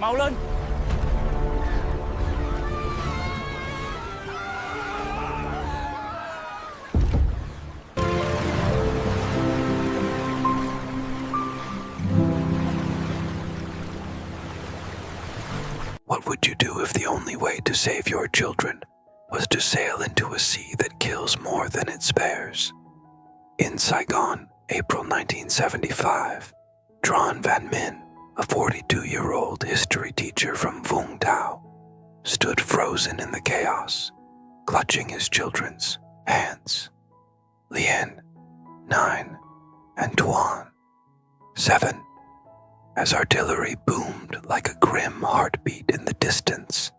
Mau lên! What would you do if the only way to save your children was to sail into a sea that kills more than it spares? In Saigon, April 1975, Tran Van Min, a 42-year-old history teacher from Vung Tau, stood frozen in the chaos, clutching his children's hands. Lien, 9, and Tuan, 7, as artillery boomed like a grim heartbeat in the distance.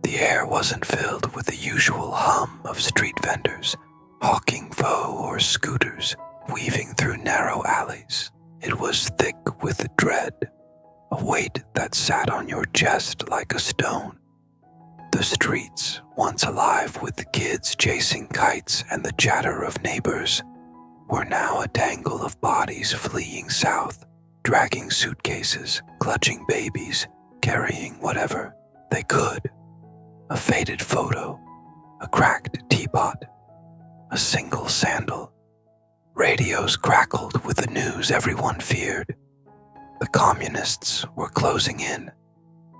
The air wasn't filled with the usual hum of street vendors, hawking pho or scooters, weaving through narrow alleys. It was thick with dread, a weight that sat on your chest like a stone. The streets, once alive with kids chasing kites and the chatter of neighbors, were now a tangle of bodies fleeing south, dragging suitcases, clutching babies, carrying whatever they could. A faded photo, a cracked teapot, a single sandal. Radios crackled with the news everyone feared. The communists were closing in,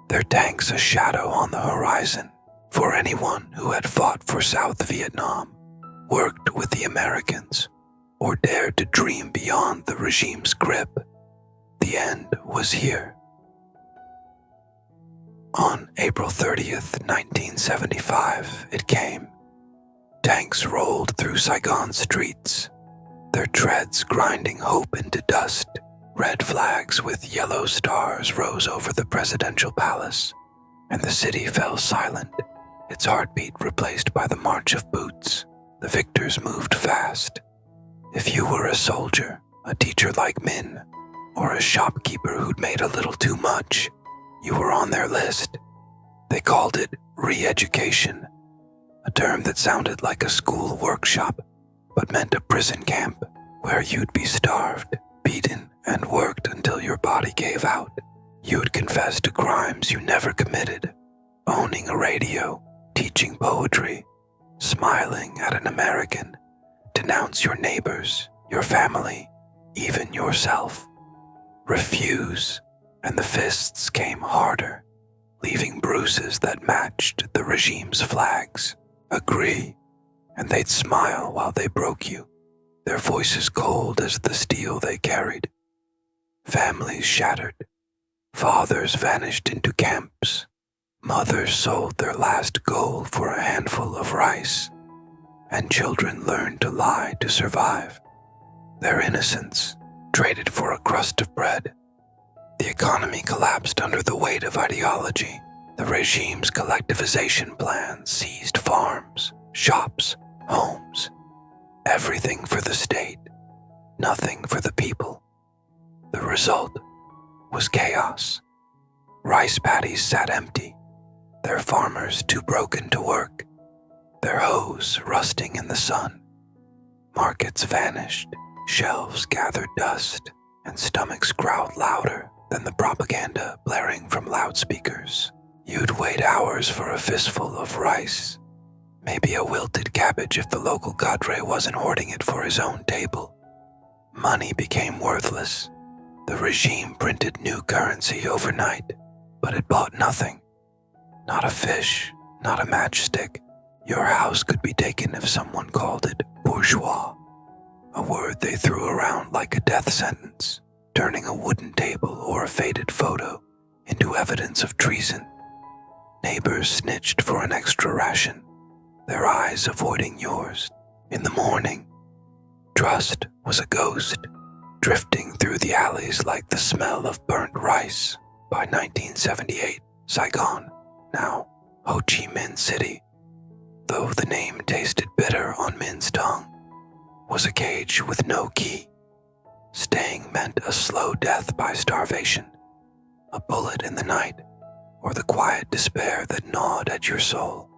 their tanks a shadow on the horizon. For anyone who had fought for South Vietnam, worked with the Americans, or dared to dream beyond the regime's grip, the end was here. On April 30th, 1975, it came. Tanks rolled through Saigon streets, their treads grinding hope into dust. Red flags with yellow stars rose over the presidential palace, and the city fell silent, its heartbeat replaced by the march of boots. The victors moved fast. If you were a soldier, a teacher like Min, or a shopkeeper who'd made a little too much, you were on their list. They called it re-education, a term that sounded like a school workshop, but meant a prison camp where you'd be starved, beaten, and worked until your body gave out. You'd confess to crimes you never committed, owning a radio, teaching poetry, smiling at an American, denounce your neighbors, your family, even yourself. Refuse, and the fists came harder, leaving bruises that matched the regime's flags. Agree, and they'd smile while they broke you, their voices cold as the steel they carried. Families shattered, fathers vanished into camps, mothers sold their last gold for a handful of rice, and children learned to lie to survive. Their innocence traded for a crust of bread. The economy collapsed under the weight of ideology. The regime's collectivization plan seized farms, shops, homes, everything for the state, nothing for the people. The result was chaos. Rice paddies sat empty, their farmers too broken to work, their hoes rusting in the sun. Markets vanished, shelves gathered dust, and stomachs growled louder than the propaganda blaring from loudspeakers. You'd wait hours for a fistful of rice, maybe a wilted cabbage if the local cadre wasn't hoarding it for his own table. Money became worthless. The regime printed new currency overnight, but it bought nothing. Not a fish, not a matchstick. Your house could be taken if someone called it bourgeois, a word they threw around like a death sentence, turning a wooden table or a faded photo into evidence of treason. Neighbors snitched for an extra ration, their eyes avoiding yours. In the morning, trust was a ghost, drifting through the alleys like the smell of burnt rice. By 1978, Saigon, now Ho Chi Minh City, though the name tasted bitter on Min's tongue, was a cage with no key. Staying meant a slow death by starvation, a bullet in the night, or the quiet despair that gnawed at your soul.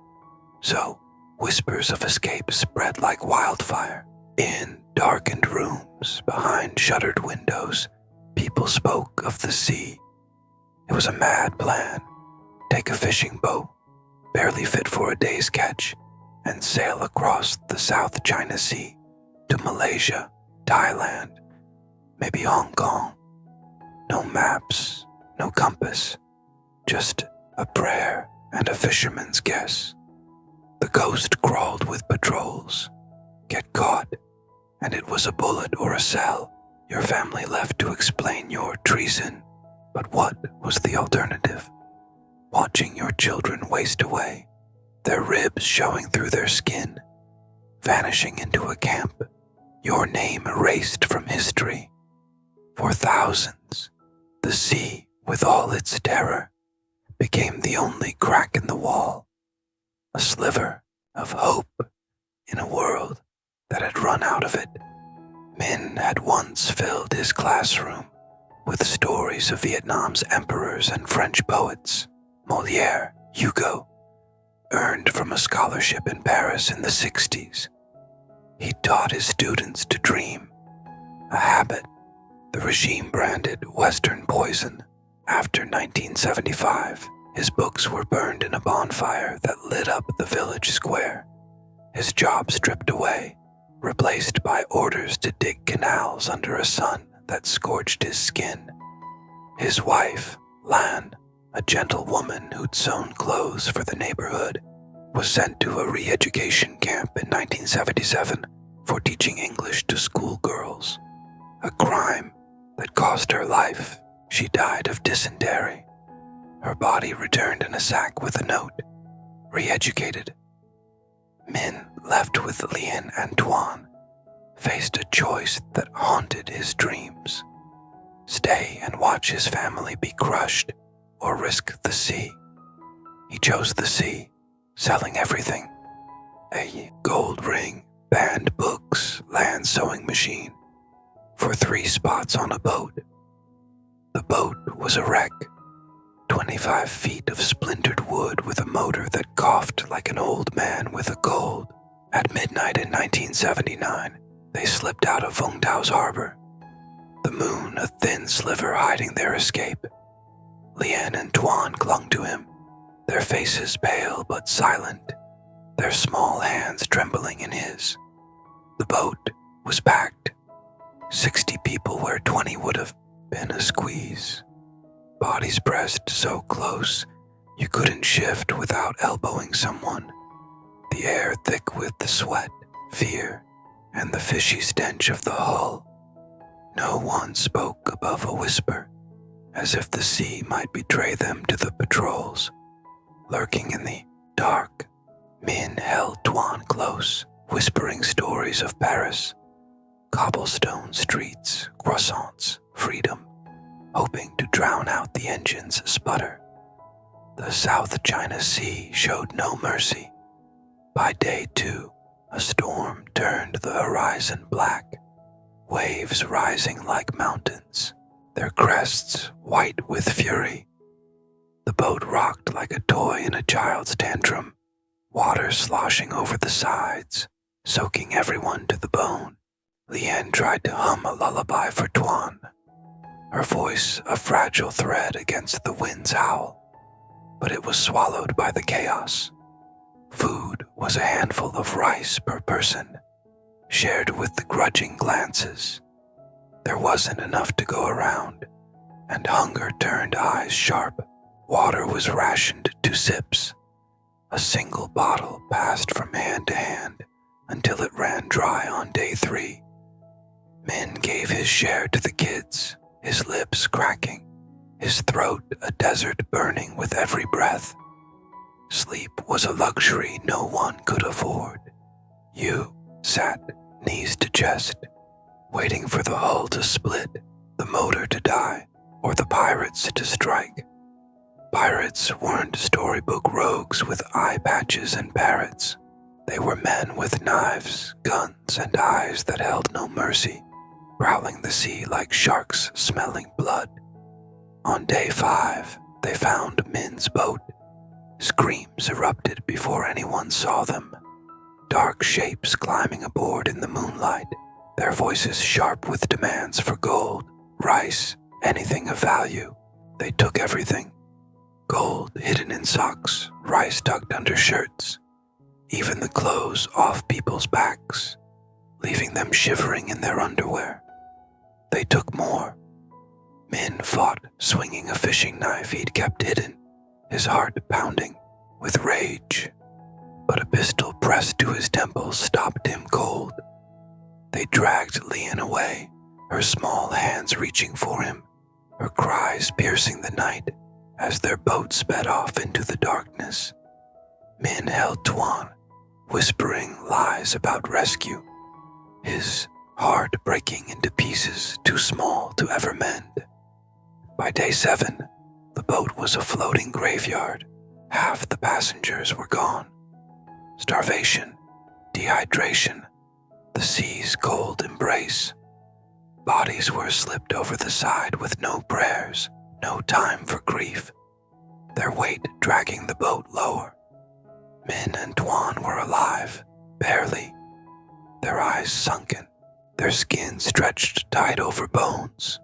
So, whispers of escape spread like wildfire. In darkened rooms, behind shuttered windows, people spoke of the sea, It was a mad plan. Take a fishing boat, barely fit for a day's catch, and sail across the South China Sea to Malaysia, Thailand, maybe Hong Kong. No maps, no compass, just a prayer and a fisherman's guess. The coast crawled with patrols. Get caught, and it was a bullet or a cell. Your family left to explain your treason. But what was the alternative? Watching your children waste away, their ribs showing through their skin, vanishing into a camp, your name erased from history. For thousands, the sea, with all its terror, became the only crack in the wall, a sliver of hope in a world that had run out of it. Min had once filled his classroom with stories of Vietnam's emperors and French poets. Molière, Hugo, earned from a scholarship in Paris in the 60s. He taught his students to dream, a habit the regime branded Western poison. After 1975, his books were burned in a bonfire that lit up the village square. His job stripped away, replaced by orders to dig canals under a sun that scorched his skin. His wife, Lan, a gentle woman who'd sewn clothes for the neighborhood, was sent to a re-education camp in 1977 for teaching English to schoolgirls, a crime that cost her life. She died of dysentery. Her body returned in a sack with a note, re-educated. Min, left with Lien and Tuan, faced a choice that haunted his dreams. Stay and watch his family be crushed, or risk the sea. He chose the sea, selling everything. A gold ring, banned books, land sewing machine, for 3 spots on a boat. The boat was a wreck, 25 feet of splintered wood with a motor that coughed like an old man with a cold. At midnight in 1979, they slipped out of Vung Tao's harbor, the moon a thin sliver hiding their escape. Lien and Tuan clung to him, their faces pale but silent, their small hands trembling in his. The boat was packed, 60 people where 20 would have been a squeeze. Bodies pressed so close you couldn't shift without elbowing someone. The air thick with the sweat, fear, and the fishy stench of the hull. No one spoke above a whisper, as if the sea might betray them to the patrols. Lurking in the dark, Min held Tuan close, whispering stories of Paris, cobblestone streets, croissants, freedom, hoping to drown out the engine's sputter. The South China Sea showed no mercy. By day 2, a storm turned the horizon black, waves rising like mountains, their crests white with fury. The boat rocked like a toy in a child's tantrum, water sloshing over the sides, soaking everyone to the bone. Lien tried to hum a lullaby for Tuan, her voice a fragile thread against the wind's howl, but it was swallowed by the chaos. Food was a handful of rice per person, shared with the grudging glances. There wasn't enough to go around, and hunger turned eyes sharp. Water was rationed to sips. A single bottle passed from hand to hand until it ran dry on day 3. Min gave his share to the kids, his lips cracking, his throat a desert burning with every breath. Sleep was a luxury no one could afford. You sat knees to chest, waiting for the hull to split, the motor to die, or the pirates to strike. Pirates weren't storybook rogues with eye patches and parrots. They were men with knives, guns, and eyes that held no mercy, prowling the sea like sharks smelling blood. On day 5, they found Min's boat. Screams erupted before anyone saw them. Dark shapes climbing aboard in the moonlight, their voices sharp with demands for gold, rice, anything of value. They took everything: gold hidden in socks, rice tucked under shirts, even the clothes off people's backs, leaving them shivering in their underwear. They took more. Min fought, swinging a fishing knife he'd kept hidden, his heart pounding with rage. But a pistol pressed to his temples stopped him cold. They dragged Lian away, her small hands reaching for him, her cries piercing the night as their boat sped off into the darkness. Min held Tuan, whispering lies about rescue, his heart breaking into pieces too small to ever mend. By day 7, the boat was a floating graveyard. Half the passengers were gone. Starvation, dehydration, the sea's cold embrace. Bodies were slipped over the side with no prayers, no time for grief, their weight dragging the boat lower. Min and Tuan were alive, barely, their eyes sunken, their skin stretched tight over bones.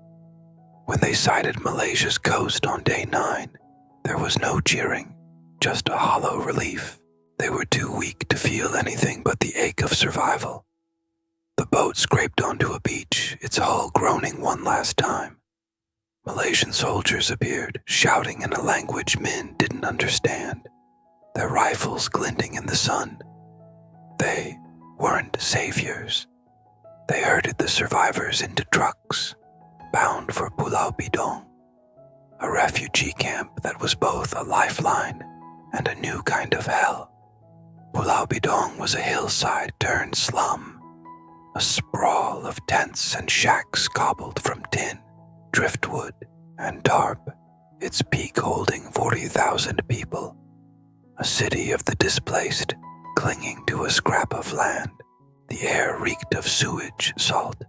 When they sighted Malaysia's coast on day 9, there was no cheering, just a hollow relief. They were too weak to feel anything but the ache of survival. The boat scraped onto a beach, its hull groaning one last time. Malaysian soldiers appeared, shouting in a language Min didn't understand, their rifles glinting in the sun. They weren't saviors. They herded the survivors into trucks, bound for Pulau Bidong, a refugee camp that was both a lifeline and a new kind of hell. Pulau Bidong was a hillside turned slum, a sprawl of tents and shacks cobbled from tin, driftwood, and tarp, its peak holding 40,000 people, a city of the displaced, clinging to a scrap of land. The air reeked of sewage, salt,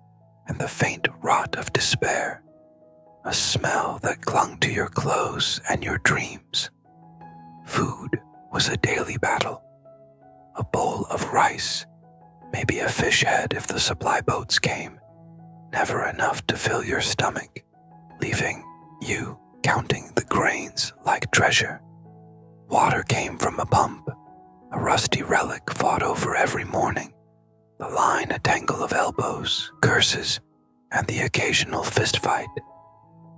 and the faint rot of despair, a smell that clung to your clothes and your dreams. Food was a daily battle. A bowl of rice, maybe a fish head if the supply boats came, never enough to fill your stomach, leaving you counting the grains like treasure. Water came from a pump, a rusty relic fought over every morning, the line a tangle of elbows, curses, and the occasional fistfight.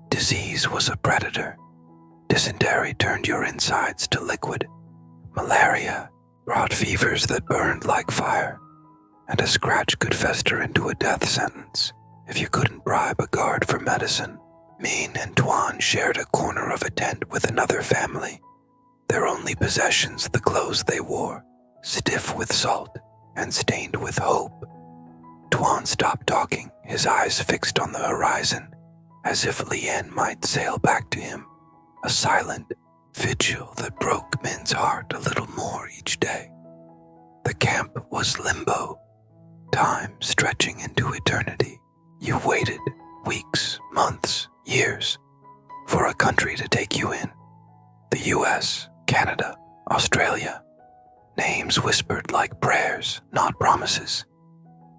Disease was a predator. Dysentery turned your insides to liquid. Malaria brought fevers that burned like fire, and a scratch could fester into a death sentence if you couldn't bribe a guard for medicine. Min and Tuan shared a corner of a tent with another family, their only possessions the clothes they wore, stiff with salt and stained with hope. Tuan stopped talking, his eyes fixed on the horizon, as if Lian might sail back to him, a silent vigil that broke Min's heart a little more each day. The camp was limbo, time stretching into eternity. You waited weeks, months, years for a country to take you in. The US, Canada, Australia. Names whispered like prayers, not promises.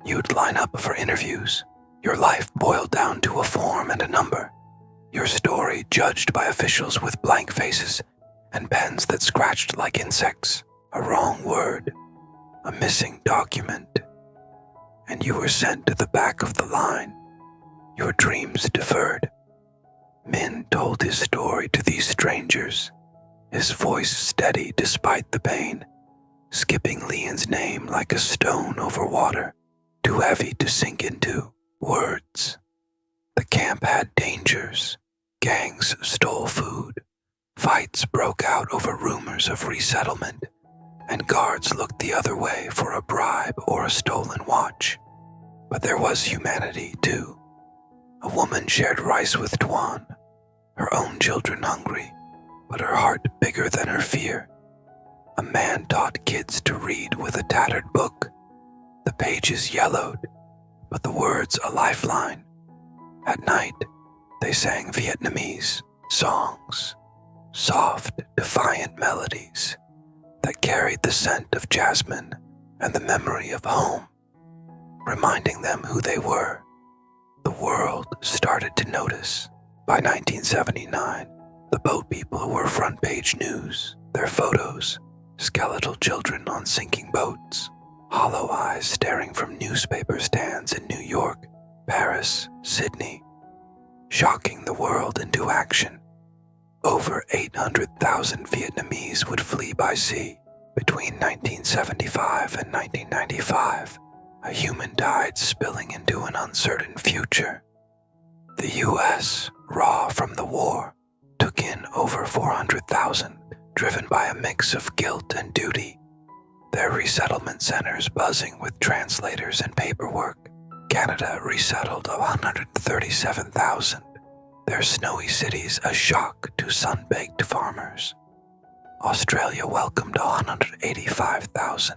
You'd line up for interviews, your life boiled down to a form and a number, your story judged by officials with blank faces and pens that scratched like insects, a wrong word, a missing document. And you were sent to the back of the line, your dreams deferred. Min told his story to these strangers, his voice steady despite the pain, skipping Lian's name like a stone over water, too heavy to sink into words. The camp had dangers. Gangs stole food. Fights broke out over rumors of resettlement, and guards looked the other way for a bribe or a stolen watch. But there was humanity, too. A woman shared rice with Tuan, her own children hungry, but her heart bigger than her fear. A man taught kids to read with a tattered book, the pages yellowed, but the words a lifeline. At night, they sang Vietnamese songs, soft, defiant melodies that carried the scent of jasmine and the memory of home, reminding them who they were. The world started to notice. By 1979, The boat people were front-page news, their photos, skeletal children on sinking boats, hollow eyes staring from newspaper stands in New York, Paris, Sydney, shocking the world into action. Over 800,000 Vietnamese would flee by sea. Between 1975 and 1995, a human tide spilling into an uncertain future. The U.S., raw from the war, took in over 400,000, driven by a mix of guilt and duty. Their resettlement centers buzzing with translators and paperwork. Canada resettled 137,000. Their snowy cities a shock to sun-baked farmers. Australia welcomed 185,000.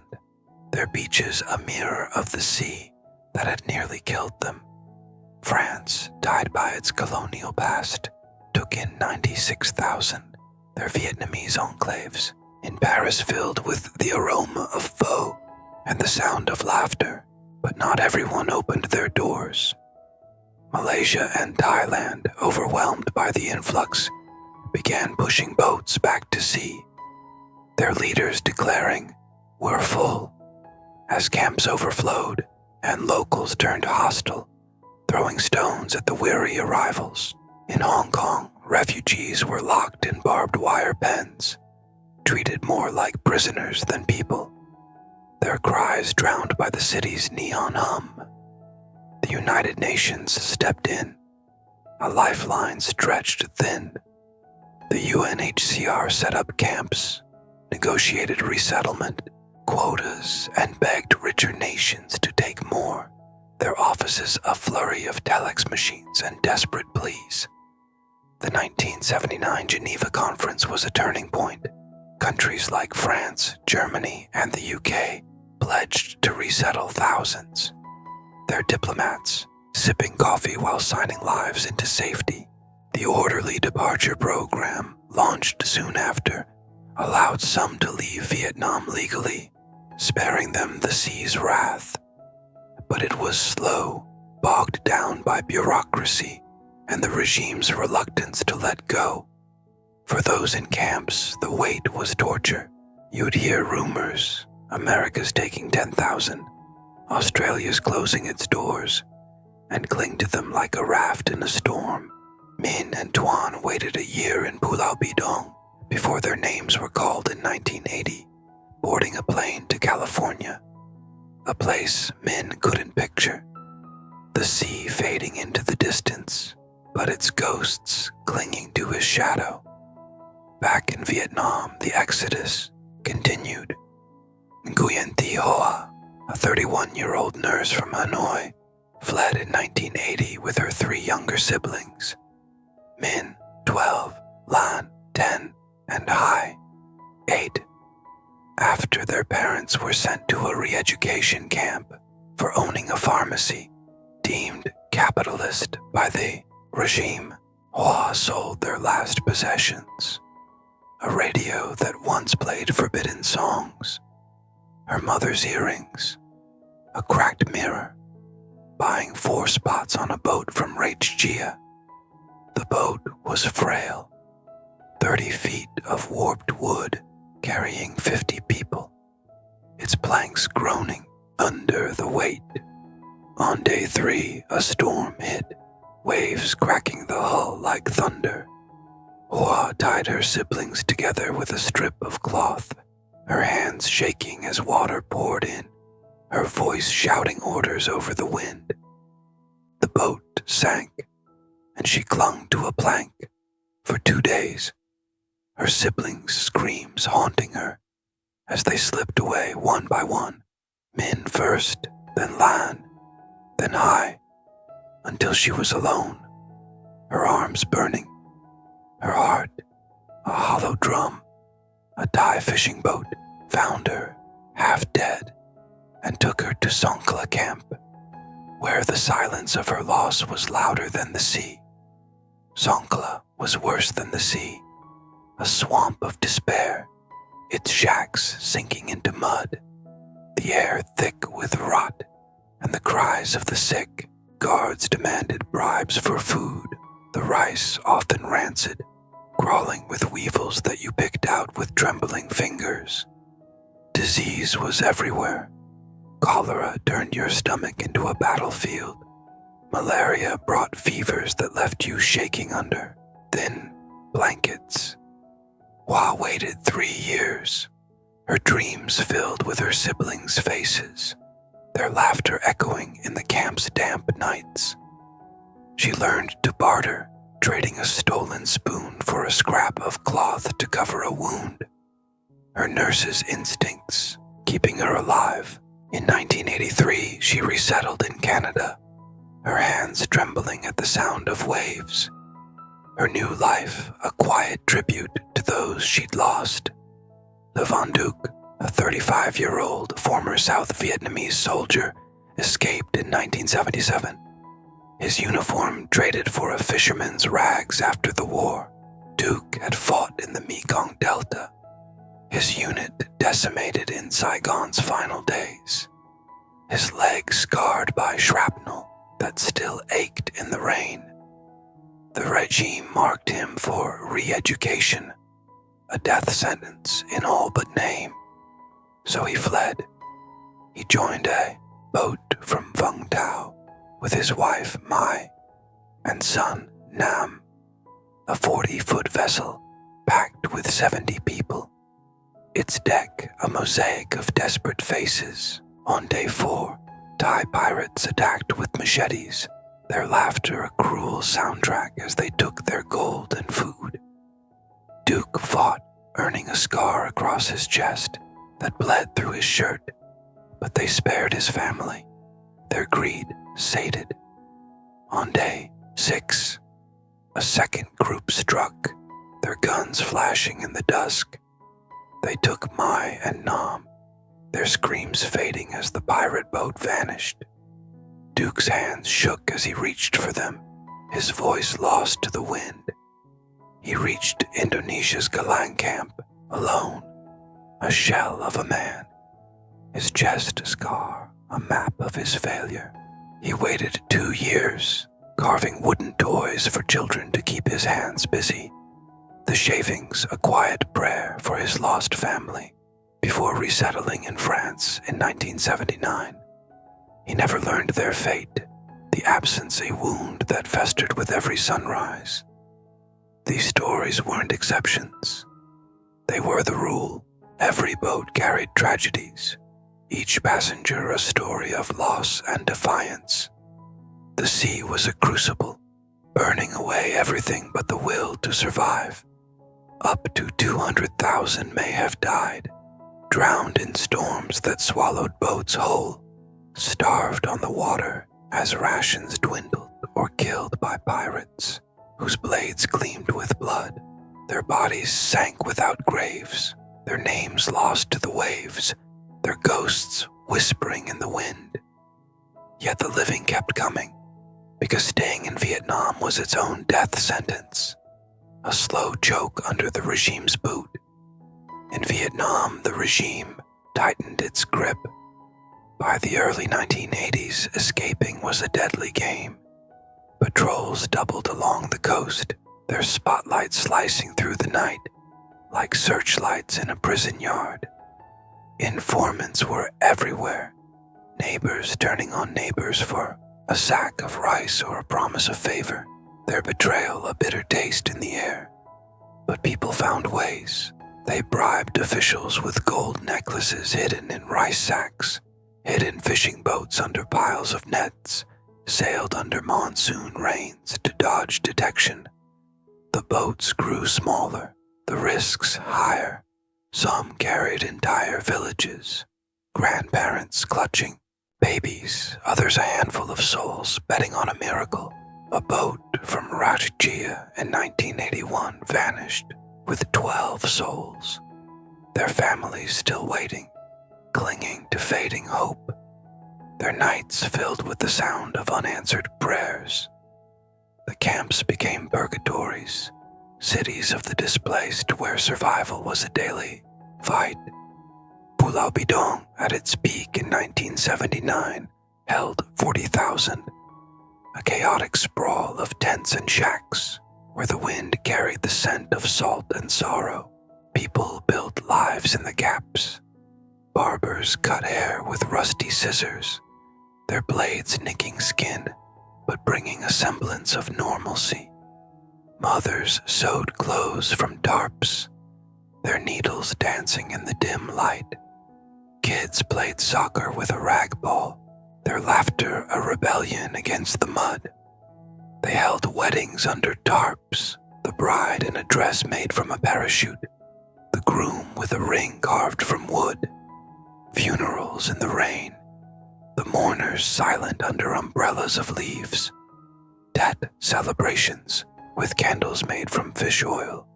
Their beaches a mirror of the sea that had nearly killed them. France, tied by its colonial past, took in 96,000. Their Vietnamese enclaves, in Paris filled with the aroma of pho and the sound of laughter, but not everyone opened their doors. Malaysia and Thailand, overwhelmed by the influx, began pushing boats back to sea, their leaders declaring, "We're full," as camps overflowed and locals turned hostile, throwing stones at the weary arrivals. In Hong Kong, refugees were locked in barbed wire pens, treated more like prisoners than people, their cries drowned by the city's neon hum. The United Nations stepped in, a lifeline stretched thin. The UNHCR set up camps, negotiated resettlement, quotas, and begged richer nations to take more, their offices a flurry of telex machines and desperate pleas. The 1979 Geneva Conference was a turning point. Countries like France, Germany, and the UK pledged to resettle thousands. Their diplomats, sipping coffee while signing lives into safety. The orderly departure program, launched soon after, allowed some to leave Vietnam legally, sparing them the sea's wrath. But it was slow, bogged down by bureaucracy and the regime's reluctance to let go. For those in camps, the wait was torture. You'd hear rumors, America's taking 10,000, Australia's closing its doors, and cling to them like a raft in a storm. Min and Tuan waited a year in Pulau Bidong before their names were called in 1980, boarding a plane to California, a place Min couldn't picture. The sea fading into the distance, but its ghosts clinging to his shadow. Back in Vietnam, the exodus continued. Nguyen Thi Hoa, a 31-year-old nurse from Hanoi, fled in 1980 with her 3 younger siblings, Min, 12, Lan, 10, and Hai, 8, after their parents were sent to a re-education camp for owning a pharmacy deemed capitalist by the regime. Hoa sold their last possessions, a radio that once played forbidden songs, her mother's earrings, a cracked mirror, buying 4 spots on a boat from Rachgia. The boat was frail, 30 feet of warped wood carrying 50 people, its planks groaning under the weight. On day 3, a storm hit, waves cracking the hull like thunder. Hoa tied her siblings together with a strip of cloth, her hands shaking as water poured in, her voice shouting orders over the wind. The boat sank, and she clung to a plank for 2 days, her siblings' screams haunting her as they slipped away one by one, Min first, then Lan, then Hai, until she was alone, her arms burning, her heart a hollow drum. A Thai fishing boat found her, half dead, and took her to Songkhla camp, where the silence of her loss was louder than the sea. Songkhla was worse than the sea, a swamp of despair, its shacks sinking into mud, the air thick with rot, and the cries of the sick. Guards demanded bribes for food, the rice often rancid, crawling with weevils that you picked out with trembling fingers. Disease was everywhere. Cholera turned your stomach into a battlefield. Malaria brought fevers that left you shaking under thin blankets. Hua waited 3 years, her dreams filled with her siblings' faces, their laughter echoing in the camp's damp nights. She learned to barter, trading a stolen spoon for a scrap of cloth to cover a wound. Her nurse's instincts keeping her alive. In 1983, she resettled in Canada, her hands trembling at the sound of waves. Her new life, a quiet tribute to those she'd lost. Le Van Duc, a 35-year-old former South Vietnamese soldier, escaped in 1977. His uniform traded for a fisherman's rags after the war. Duke had fought in the Mekong Delta, his unit decimated in Saigon's final days, his leg scarred by shrapnel that still ached in the rain. The regime marked him for re-education, a death sentence in all but name. So he fled. He joined a boat from Vung Tau with his wife Mai and son Nam, a 40-foot vessel packed with 70 people. Its deck a mosaic of desperate faces. On day 4, Thai pirates attacked with machetes, their laughter a cruel soundtrack as they took their gold and food. Duke fought, earning a scar across his chest that bled through his shirt, but they spared his family, their greed sated. On day 6, a second group struck, their guns flashing in the dusk. They took Mai and Nam, their screams fading as the pirate boat vanished. Duke's hands shook as he reached for them, his voice lost to the wind. He reached Indonesia's Galang camp, alone, a shell of a man, his chest a scar, a map of his failure. He waited 2 years, carving wooden toys for children to keep his hands busy, the shavings a quiet prayer for his lost family, before resettling in France in 1979. He never learned their fate, the absence a wound that festered with every sunrise. These stories weren't exceptions. They were the rule. Every boat carried tragedies, each passenger a story of loss and defiance. The sea was a crucible, burning away everything but the will to survive. Up to 200,000 may have died, drowned in storms that swallowed boats whole, starved on the water as rations dwindled or killed by pirates whose blades gleamed with blood. Their bodies sank without graves, their names lost to the waves, their ghosts whispering in the wind. Yet the living kept coming, because staying in Vietnam was its own death sentence, a slow choke under the regime's boot. In Vietnam, the regime tightened its grip. By the early 1980s, escaping was a deadly game. Patrols doubled along the coast, their spotlights slicing through the night like searchlights in a prison yard. Informants were everywhere, neighbors turning on neighbors for a sack of rice or a promise of favor, their betrayal a bitter taste in the air. But people found ways. They bribed officials with gold necklaces hidden in rice sacks, hid in fishing boats under piles of nets, sailed under monsoon rains to dodge detection. The boats grew smaller, the risks higher. Some carried entire villages, grandparents clutching babies, others a handful of souls betting on a miracle. A boat from Ratchia in 1981 vanished with 12 souls, their families still waiting, clinging to fading hope, their nights filled with the sound of unanswered prayers. The camps became purgatories, cities of the displaced where survival was a daily fight. Pulau Bidong, at its peak in 1979, held 40,000, a chaotic sprawl of tents and shacks where the wind carried the scent of salt and sorrow. People built lives in the gaps. Barbers cut hair with rusty scissors, their blades nicking skin, but bringing a semblance of normalcy. Mothers sewed clothes from tarps, their needles dancing in the dim light. Kids played soccer with a rag ball, their laughter a rebellion against the mud. They held weddings under tarps, the bride in a dress made from a parachute, the groom with a ring carved from wood. Funerals in the rain, the mourners silent under umbrellas of leaves. Death celebrations with candles made from fish oil,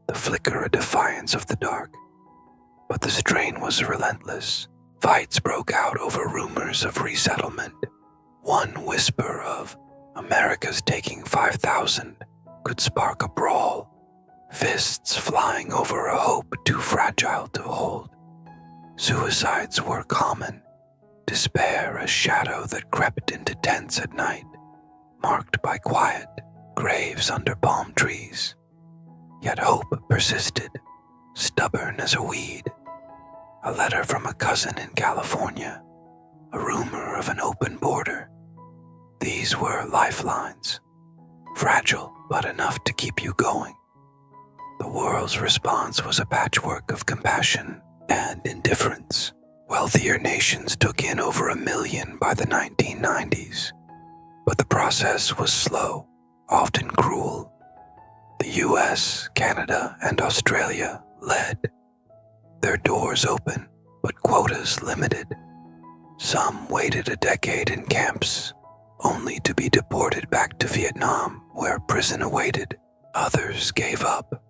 the flicker a defiance of the dark. But the strain was relentless. Fights broke out over rumors of resettlement. One whisper of America's taking 5,000 could spark a brawl, fists flying over a hope too fragile to hold. Suicides were common, despair a shadow that crept into tents at night, marked by quiet graves under palm trees. Yet hope persisted, stubborn as a weed. A letter from a cousin in California, a rumor of an open border. These were lifelines, fragile but enough to keep you going. The world's response was a patchwork of compassion and indifference. Wealthier nations took in over 1 million by the 1990s, but the process was slow, often cruel. The US, Canada, and Australia led. Their doors open, but quotas limited. Some waited a decade in camps, only to be deported back to Vietnam, where prison awaited. Others gave up,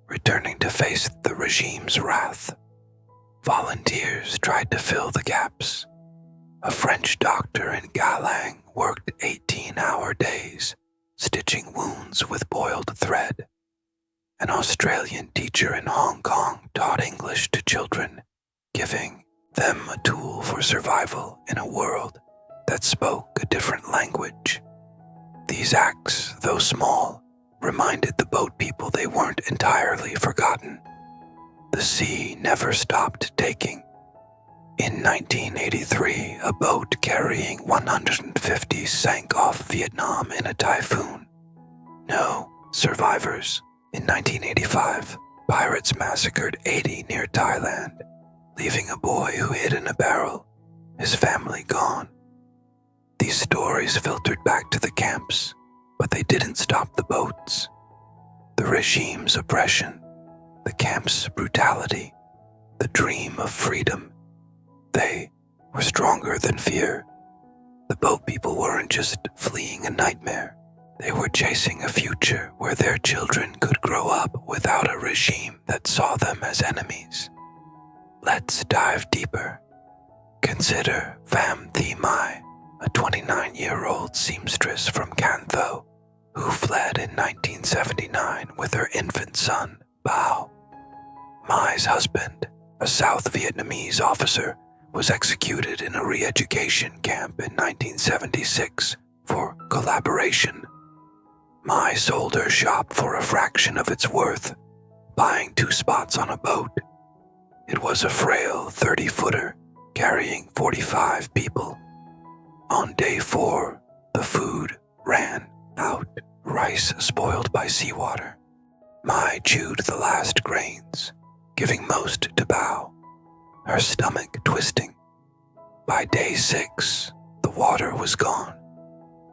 returning to face the regime's wrath. Volunteers tried to fill the gaps. A French doctor in Galang worked 18-hour days, stitching wounds with boiled thread. An Australian teacher in Hong Kong taught English to children, giving them a tool for survival in a world that spoke a different language. These acts, though small, reminded the boat people they weren't entirely forgotten. The sea never stopped taking. In 1983, a boat carrying 150 sank off Vietnam in a typhoon. No survivors. In 1985, pirates massacred 80 near Thailand, leaving a boy who hid in a barrel, his family gone. These stories filtered back to the camps, but they didn't stop the boats. The regime's oppression, the camp's brutality, the dream of freedom, they were stronger than fear. The boat people weren't just fleeing a nightmare. They were chasing a future where their children could grow up without a regime that saw them as enemies. Let's dive deeper. Consider Pham Thi Mai, a 29-year-old seamstress from Can Tho, who fled in 1979 with her infant son, Bao. Mai's husband, a South Vietnamese officer, was executed in a re-education camp in 1976 for collaboration. Mai sold her shop for a fraction of its worth, buying 2 spots on a boat. It was a frail 30-footer carrying 45 people. On day 4, the food ran out, rice spoiled by seawater. Mai chewed the last grains, giving most to Bao, her stomach twisting. By day 6, the water was gone.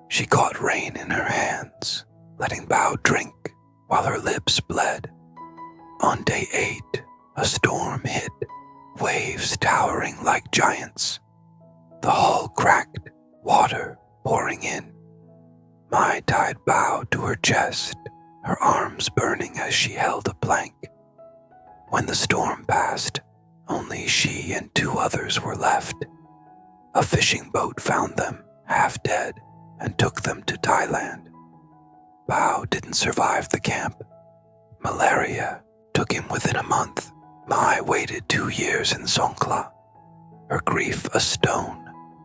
She caught rain in her hands, letting Bao drink while her lips bled. On day 8, a storm hit, waves towering like giants. The hull cracked, water pouring in. Mai tied Bao to her chest, her arms burning as she held a plank. When the storm passed, only she and 2 others were left. A fishing boat found them, half dead, and took them to Thailand. Bao didn't survive the camp. Malaria took him within a month. Mai waited 2 years in Songkhla, her grief a stone,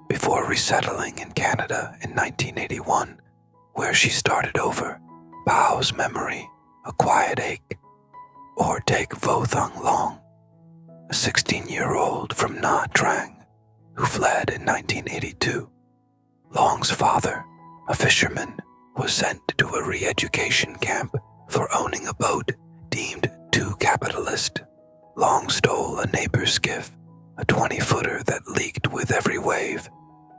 before resettling in Canada in 1981, where she started over, Bao's memory, a quiet ache, or take Vo Thang Long, a 16-year-old from Nha Trang who fled in 1982. Long's father, a fisherman, was sent to a re-education camp for owning a boat deemed too capitalist. Long stole a neighbor's skiff, a 20-footer that leaked with every wave,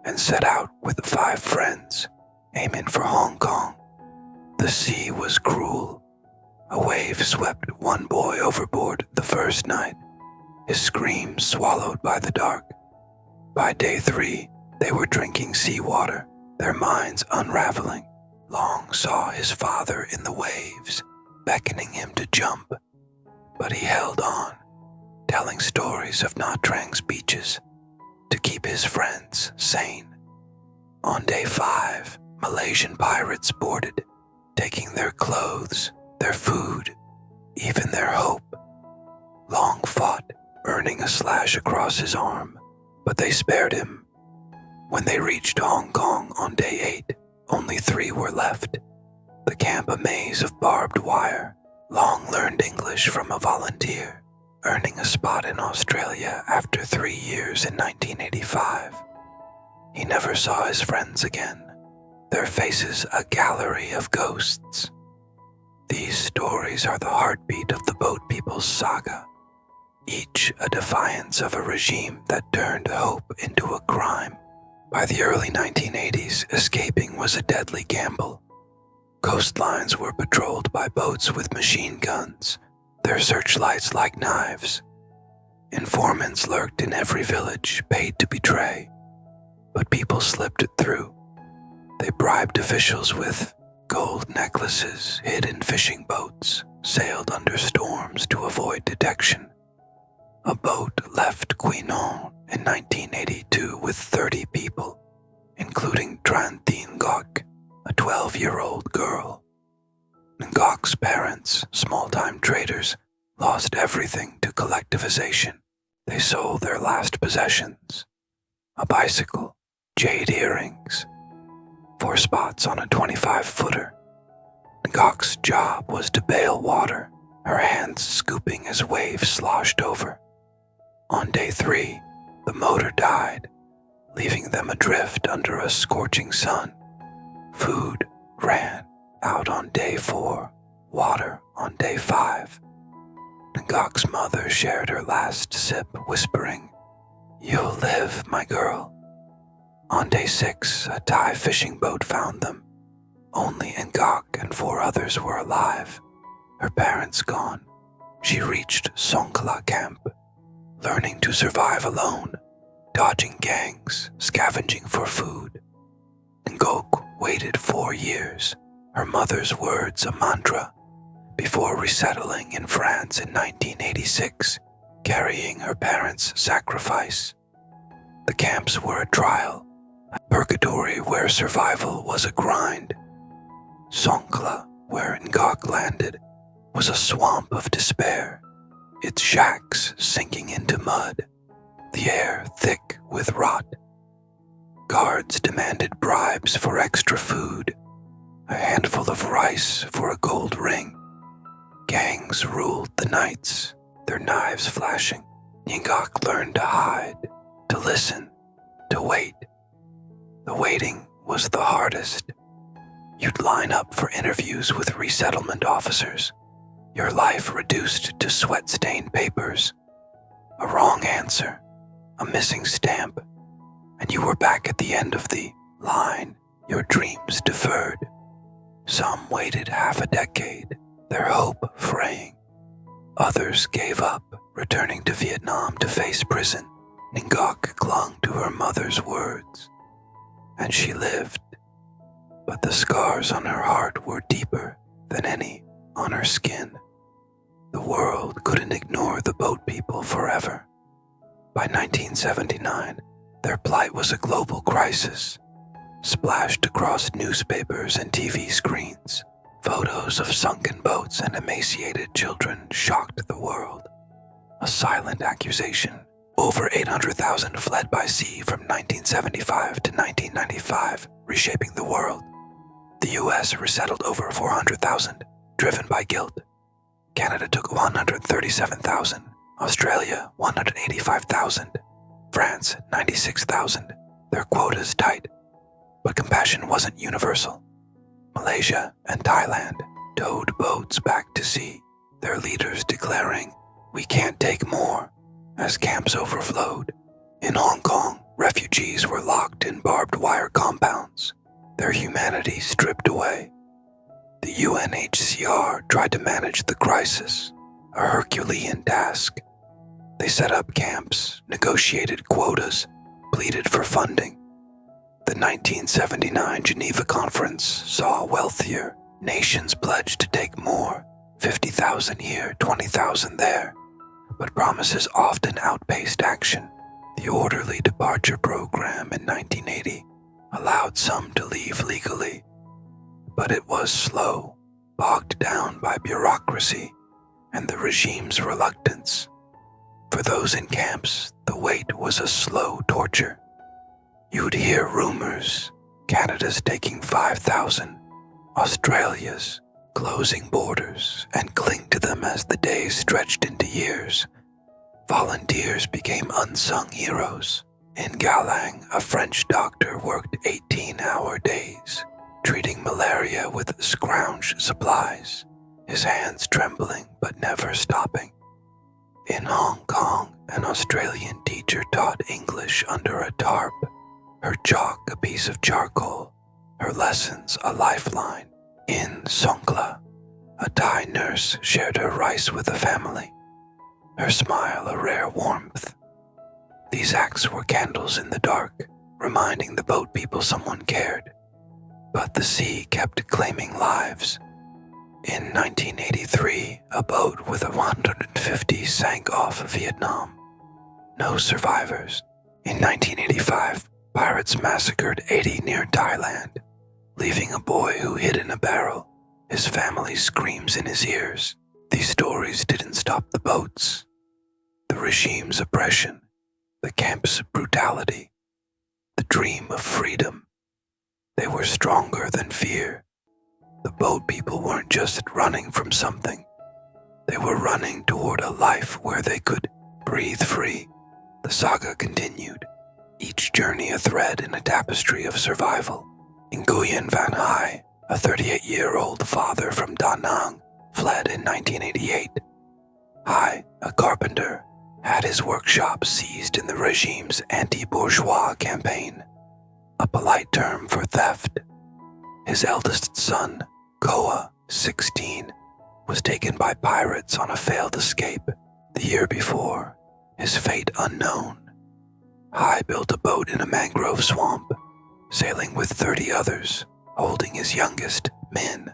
and set out with 5 friends, aiming for Hong Kong. The sea was cruel. A wave swept one boy overboard the first night, his screams swallowed by the dark. By day 3, they were drinking seawater, their minds unraveling. Long saw his father in the waves, beckoning him to jump, but he held on, telling stories of Nha Trang's beaches to keep his friends sane. On day 5, Malaysian pirates boarded, taking their clothes, their food, even their hope. Long fought, earning a slash across his arm, but they spared him. When they reached Hong Kong on day 8, only 3 were left. The camp a maze of barbed wire. Long learned English from a volunteer, earning a spot in Australia after 3 years in 1985. He never saw his friends again, their faces a gallery of ghosts. These stories are the heartbeat of the boat people's saga, each a defiance of a regime that turned hope into a crime. By the early 1980s, escaping was a deadly gamble. Coastlines were patrolled by boats with machine guns, their searchlights like knives. Informants lurked in every village, paid to betray. But people slipped through. They bribed officials with gold necklaces hid in fishing boats, sailed under storms to avoid detection. A boat left Quy Nhon in 1982 with 30 people, including Tran Thien Ngoc, a 12-year-old girl. Ngoc's parents, small-time traders, lost everything to collectivization. They sold their last possessions: a bicycle, jade earrings, 4 spots on a 25-footer. Ngoc's job was to bail water, her hands scooping as waves sloshed over. On day 3, the motor died, leaving them adrift under a scorching sun. Food ran out on day 4, water on day 5. Ngoc's mother shared her last sip, whispering, "You'll live, my girl." On day 6, a Thai fishing boat found them. Only Ngoc and 4 others were alive. Her parents gone. She reached Songkhla camp, learning to survive alone, dodging gangs, scavenging for food. Ngoc waited 4 years, her mother's words a mantra, before resettling in France in 1986, carrying her parents' sacrifice. The camps were a trial, a purgatory where survival was a grind. Songkhla, where Ngoc landed, was a swamp of despair, its shacks sinking into mud, the air thick with rot. Guards demanded bribes for extra food, a handful of rice for a gold ring. Gangs ruled the nights, their knives flashing. Ngoc learned to hide, to listen, to wait. The waiting was the hardest. You'd line up for interviews with resettlement officers, your life reduced to sweat-stained papers. A wrong answer, a missing stamp, and you were back at the end of the line, your dreams deferred. Some waited half a decade, their hope fraying. Others gave up, returning to Vietnam to face prison. Ngoc clung to her mother's words, and she lived. But the scars on her heart were deeper than any on her skin. The world couldn't ignore the boat people forever. By 1979, their plight was a global crisis, splashed across newspapers and TV screens. Photos of sunken boats and emaciated children shocked the world. A silent accusation. Over 800,000 fled by sea from 1975 to 1995, reshaping the world. The US resettled over 400,000, driven by guilt. Canada took 137,000, Australia 185,000, France 96,000. Their quotas tight, but compassion wasn't universal. Malaysia and Thailand towed boats back to sea, their leaders declaring, "We can't take more," as camps overflowed. In Hong Kong, refugees were locked in barbed wire compounds, their humanity stripped away. The UNHCR tried to manage the crisis, a Herculean task. They set up camps, negotiated quotas, pleaded for funding. The 1979 Geneva Conference saw wealthier nations pledge to take more, 50,000 here, 20,000 there, but promises often outpaced action. The Orderly Departure Program in 1980 allowed some to leave legally, but it was slow, bogged down by bureaucracy and the regime's reluctance. For those in camps, the wait was a slow torture. You'd hear rumors, Canada's taking 5,000, Australia's closing borders, and cling to them as the days stretched into years. Volunteers became unsung heroes. In Galang, a French doctor worked 18-hour days, treating malaria with scrounge supplies, his hands trembling but never stopping. In Hong Kong, an Australian teacher taught English under a tarp, her chalk a piece of charcoal, her lessons a lifeline. In Songkla, a Thai nurse shared her rice with the family, her smile a rare warmth. These acts were candles in the dark, reminding the boat people someone cared. But the sea kept claiming lives. In 1983, a boat with 150 sank off Vietnam. No survivors. In 1985, pirates massacred 80 near Thailand, leaving a boy who hid in a barrel, his family's screams in his ears. These stories didn't stop the boats. The regime's oppression, the camp's brutality, the dream of freedom. They were stronger than fear. The boat people weren't just running from something. They were running toward a life where they could breathe free. The saga continued, each journey a thread in a tapestry of survival. Nguyen Van Hai, a 38-year-old father from Da Nang, fled in 1988. Hai, a carpenter, had his workshop seized in the regime's anti-bourgeois campaign, a polite term for theft. His eldest son, Koa, 16, was taken by pirates on a failed escape the year before, his fate unknown. Hai built a boat in a mangrove swamp, sailing with 30 others, holding his youngest, Min,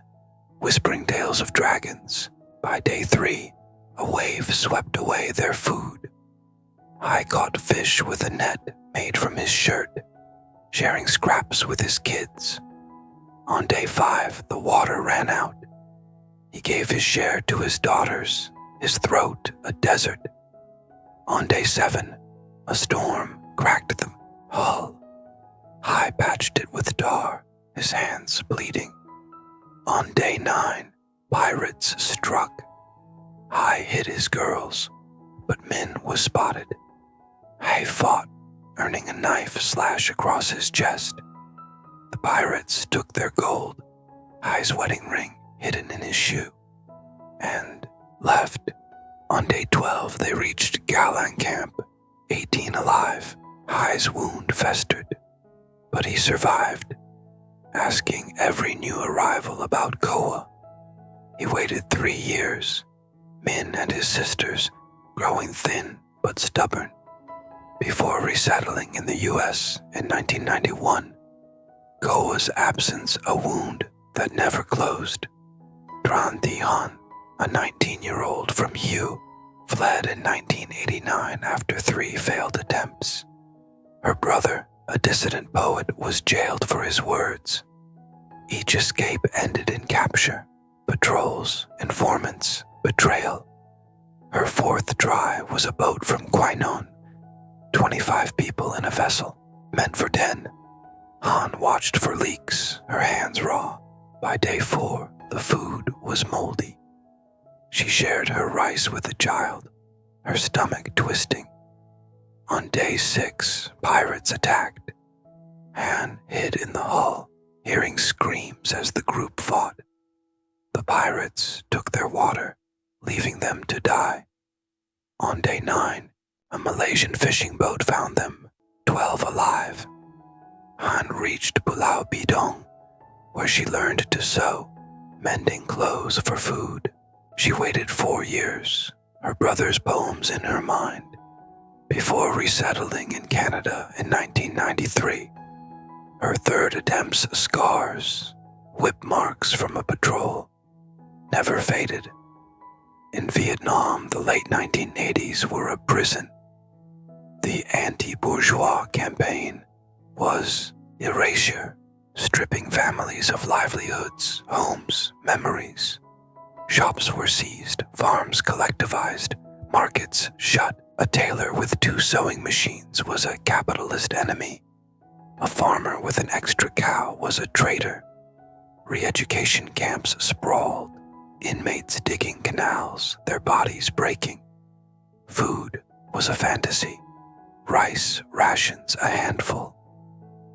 whispering tales of dragons. By day 3, a wave swept away their food. Hai caught fish with a net made from his shirt, sharing scraps with his kids. On day 5, the water ran out. He gave his share to his daughters, his throat a desert. On day 7, a storm cracked the hull. Hai patched it with tar, his hands bleeding. On day 9, pirates struck. Hai hid his girls, but Min was spotted. Hai fought, earning a knife slash across his chest. The pirates took their gold, Hai's wedding ring hidden in his shoe, and left. On day 12, they reached Galang Camp, 18 alive. Hai's wound festered, but he survived, asking every new arrival about Koa. He waited 3 years, Min and his sisters growing thin but stubborn, before resettling in the US in 1991. Koa's absence a wound that never closed. Tran Thi Han, a 19-year-old from Hue, fled in 1989 after 3 failed attempts. Her brother, a dissident poet, was jailed for his words. Each escape ended in capture, patrols, informants, betrayal. Her 4th try was a boat from Quainon, 25 people in a vessel, meant for 10. Han watched for leaks, her hands raw, By day 4, the food was moldy. She shared her rice with a child, her stomach twisting. On day 6, pirates attacked. Han hid in the hull, hearing screams as the group fought. The pirates took their water, leaving them to die. On day 9, a Malaysian fishing boat found them, 12 alive. Han reached Pulau Bidong, where she learned to sew, mending clothes for food. She waited 4 years, her brother's poems in her mind, before resettling in Canada in 1993. Her third attempt's scars, whip marks from a patrol, never faded. In Vietnam, the late 1980s were a prison. The anti-bourgeois campaign was erasure, stripping families of livelihoods, homes, memories. Shops were seized, farms collectivized, markets shut. A tailor with 2 sewing machines was a capitalist enemy. A farmer with an extra cow was a traitor. Re-education camps sprawled, inmates digging canals, their bodies breaking. Food was a fantasy. Rice rations a handful.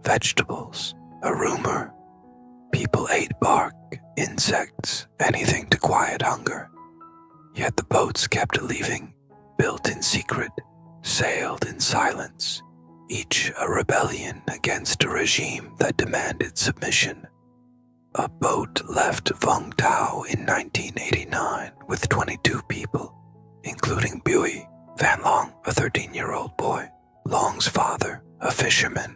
Vegetables a rumor. People ate bark, insects, anything to quiet hunger. Yet the boats kept leaving, built in secret, sailed in silence, each a rebellion against a regime that demanded submission. A boat left Vung Tau in 1989 with 22 people, including Bui, Van Long, a 13-year-old boy. Long's father, a fisherman,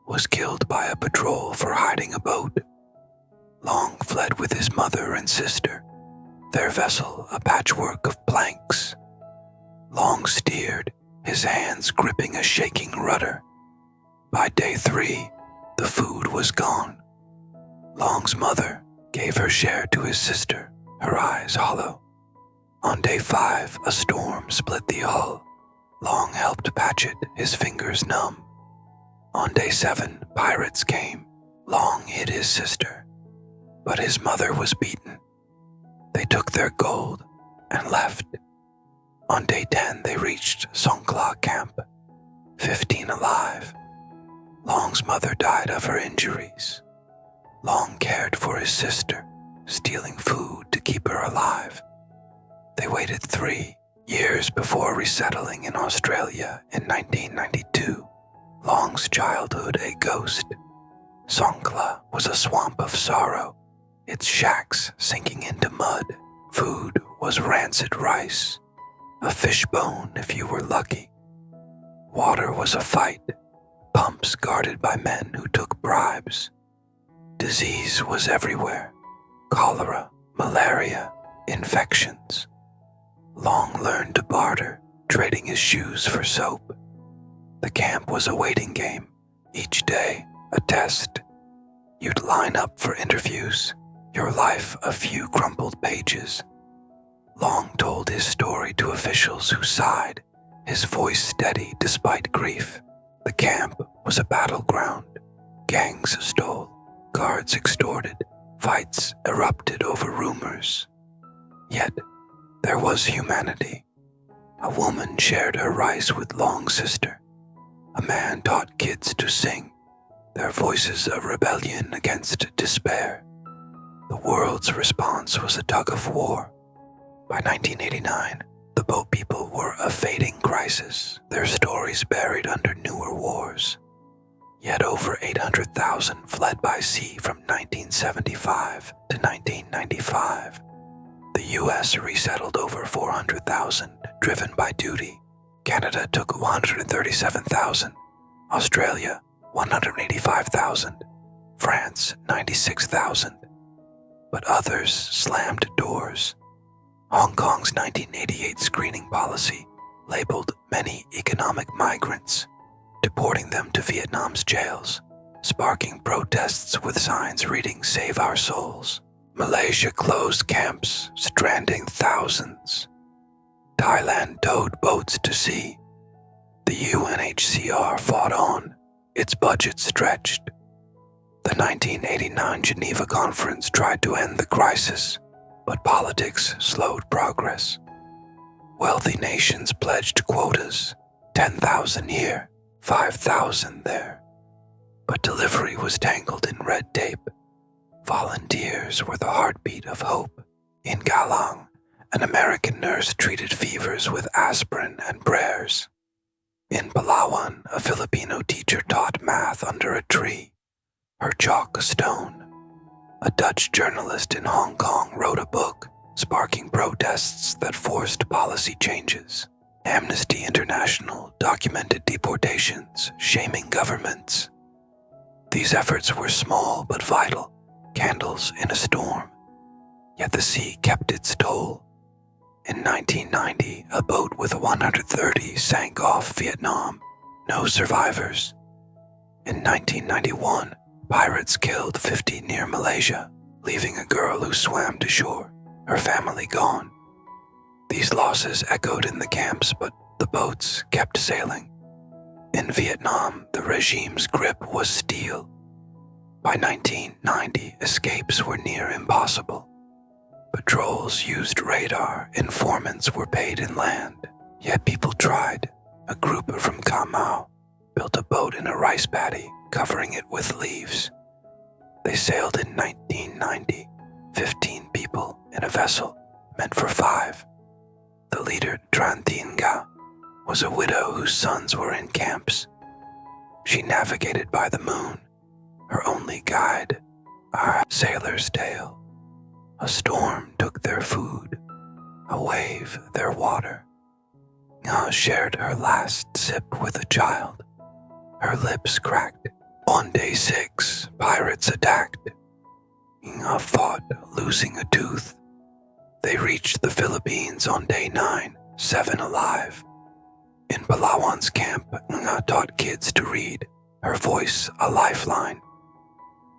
was killed by a patrol for hiding a boat. Long fled with his mother and sister, their vessel a patchwork of planks. Long steered, his hands gripping a shaking rudder. By day 3, the food was gone. Long's mother gave her share to his sister, her eyes hollow. On day 5, a storm split the hull. Long helped patch it, his fingers numb. On day 7, pirates came. Long hid his sister, but his mother was beaten. They took their gold and left. On day 10, they reached Songkla camp, 15 alive. Long's mother died of her injuries. Long cared for his sister, stealing food to keep her alive. They waited 3 years before resettling in Australia in 1992. Long's childhood a ghost. Songkla was a swamp of sorrow, its shacks sinking into mud. Food was rancid rice, a fishbone if you were lucky. Water was a fight, pumps guarded by men who took bribes. Disease was everywhere, cholera, malaria, infections. Long learned to barter, trading his shoes for soap. The camp was a waiting game, each day a test. You'd line up for interviews, your life a few crumpled pages. Long told his story to officials who sighed, his voice steady despite grief. The camp was a battleground. Gangs stole, guards extorted, fights erupted over rumors. Yet, there was humanity. A woman shared her rice with Long's sister. A man taught kids to sing, their voices a rebellion against despair. The world's response was a tug of war. By 1989, the boat people were a fading crisis, their stories buried under newer wars. Yet over 800,000 fled by sea from 1975 to 1995. The U.S. resettled over 400,000, driven by duty. Canada took 137,000, Australia 185,000, France 96,000. But others slammed doors. Hong Kong's 1988 screening policy labeled many economic migrants, deporting them to Vietnam's jails, sparking protests with signs reading "Save Our Souls." Malaysia closed camps, stranding thousands. Thailand towed boats to sea. The UNHCR fought on, its budget stretched. The 1989 Geneva Conference tried to end the crisis, but politics slowed progress. Wealthy nations pledged quotas, 10,000 here, 5,000 there. But delivery was tangled in red tape. Volunteers were the heartbeat of hope. In Galang, an American nurse treated fevers with aspirin and prayers. In Palawan, a Filipino teacher taught math under a tree, her chalk a stone. A Dutch journalist in Hong Kong wrote a book, sparking protests that forced policy changes. Amnesty International documented deportations, shaming governments. These efforts were small but vital, candles in a storm. Yet the sea kept its toll. In 1990, a boat with 130 sank off Vietnam. No survivors. In 1991, pirates killed 50 near Malaysia, leaving a girl who swam to shore, her family gone. These losses echoed in the camps, but the boats kept sailing. In Vietnam, the regime's grip was steel. By 1990, escapes were near impossible. Patrols used radar, informants were paid in land, yet people tried. A grouper from Kamau built a boat in a rice paddy, covering it with leaves. They sailed in 1990, 15 people in a vessel meant for 5. The leader, Tran Tien Nga, was a widow whose sons were in camps. She navigated by the moon, her only guide, a sailor's tale. A storm took their food, a wave their water. Nga shared her last sip with a child. Her lips cracked. On day 6, pirates attacked. Nga fought, losing a tooth. They reached the Philippines on day 9, 7 alive. In Palawan's camp, Nga taught kids to read, her voice a lifeline.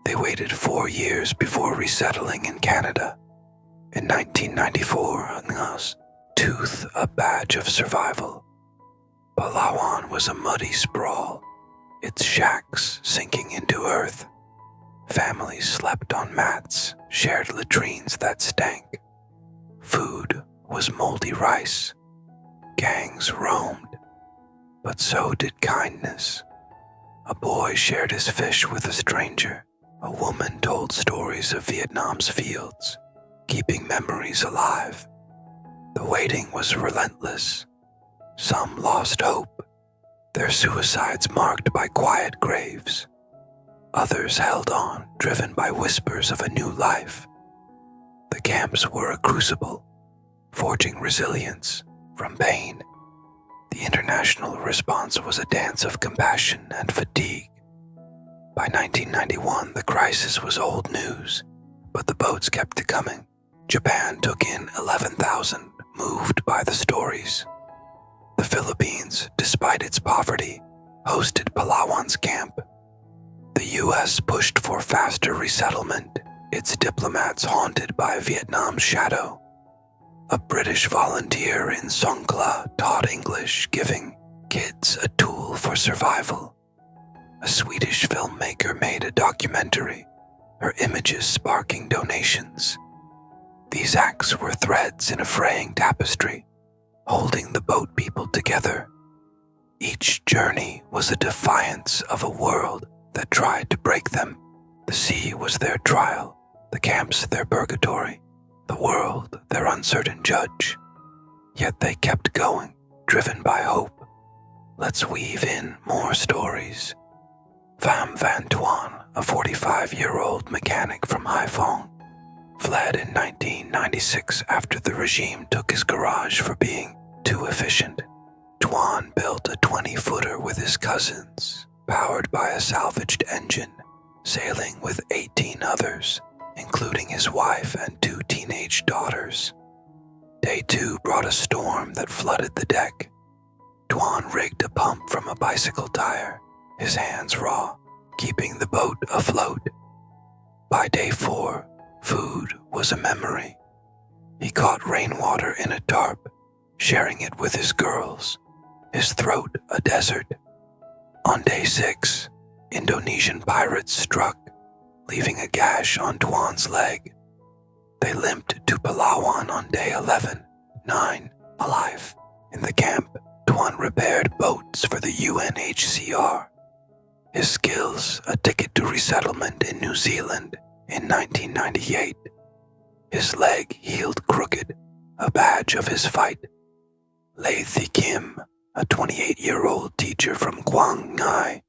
They waited 4 years before resettling in Canada. In 1994, Nga's tooth a badge of survival. Palawan was a muddy sprawl, its shacks sinking into earth. Families slept on mats, shared latrines that stank. Food was moldy rice. Gangs roamed, but so did kindness. A boy shared his fish with a stranger. A woman told stories of Vietnam's fields, keeping memories alive. The waiting was relentless. Some lost hope, their suicides marked by quiet graves. Others held on, driven by whispers of a new life. The camps were a crucible, forging resilience from pain. The international response was a dance of compassion and fatigue. By 1991, the crisis was old news, but the boats kept coming. Japan took in 11,000, moved by the stories. The Philippines, despite its poverty, hosted Palawan's camp. The U.S. pushed for faster resettlement, its diplomats haunted by Vietnam's shadow. A British volunteer in Songkla taught English, giving kids a tool for survival. A Swedish filmmaker made a documentary, her images sparking donations. These acts were threads in a fraying tapestry, holding the boat people together. Each journey was a defiance of a world that tried to break them. The sea was their trial, the camps their purgatory, the world their uncertain judge. Yet they kept going, driven by hope. Let's weave in more stories. Pham Van Tuan, a 45-year-old mechanic from Haiphong, fled in 1996 after the regime took his garage for being too efficient. Tuan built a 20-footer with his cousins, powered by a salvaged engine, sailing with 18 others, including his wife and 2 teenage daughters. Day 2 brought a storm that flooded the deck. Tuan rigged a pump from a bicycle tire, his hands raw, keeping the boat afloat. By day 4, food was a memory. He caught rainwater in a tarp, sharing it with his girls, his throat a desert. On day 6, Indonesian pirates struck, leaving a gash on Tuan's leg. They limped to Palawan on day 11, 9 alive. In the camp, Tuan repaired boats for the UNHCR. His skills, a ticket to resettlement in New Zealand in 1998. His leg healed crooked, a badge of his fight. Lei Thi Kim, a 28-year-old teacher from Quang Ngai,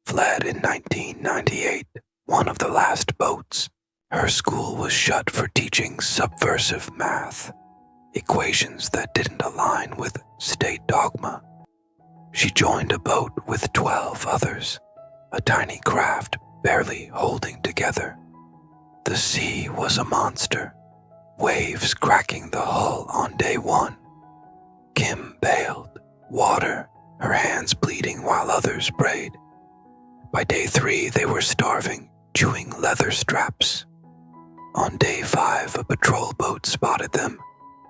fled in 1998, one of the last boats. Her school was shut for teaching subversive math, equations that didn't align with state dogma. She joined a boat with 12 others, a tiny craft barely holding together. The sea was a monster, waves cracking the hull on day 1. Kim bailed, water, her hands bleeding while others prayed. By day 3, they were starving, chewing leather straps. On day 5, a patrol boat spotted them,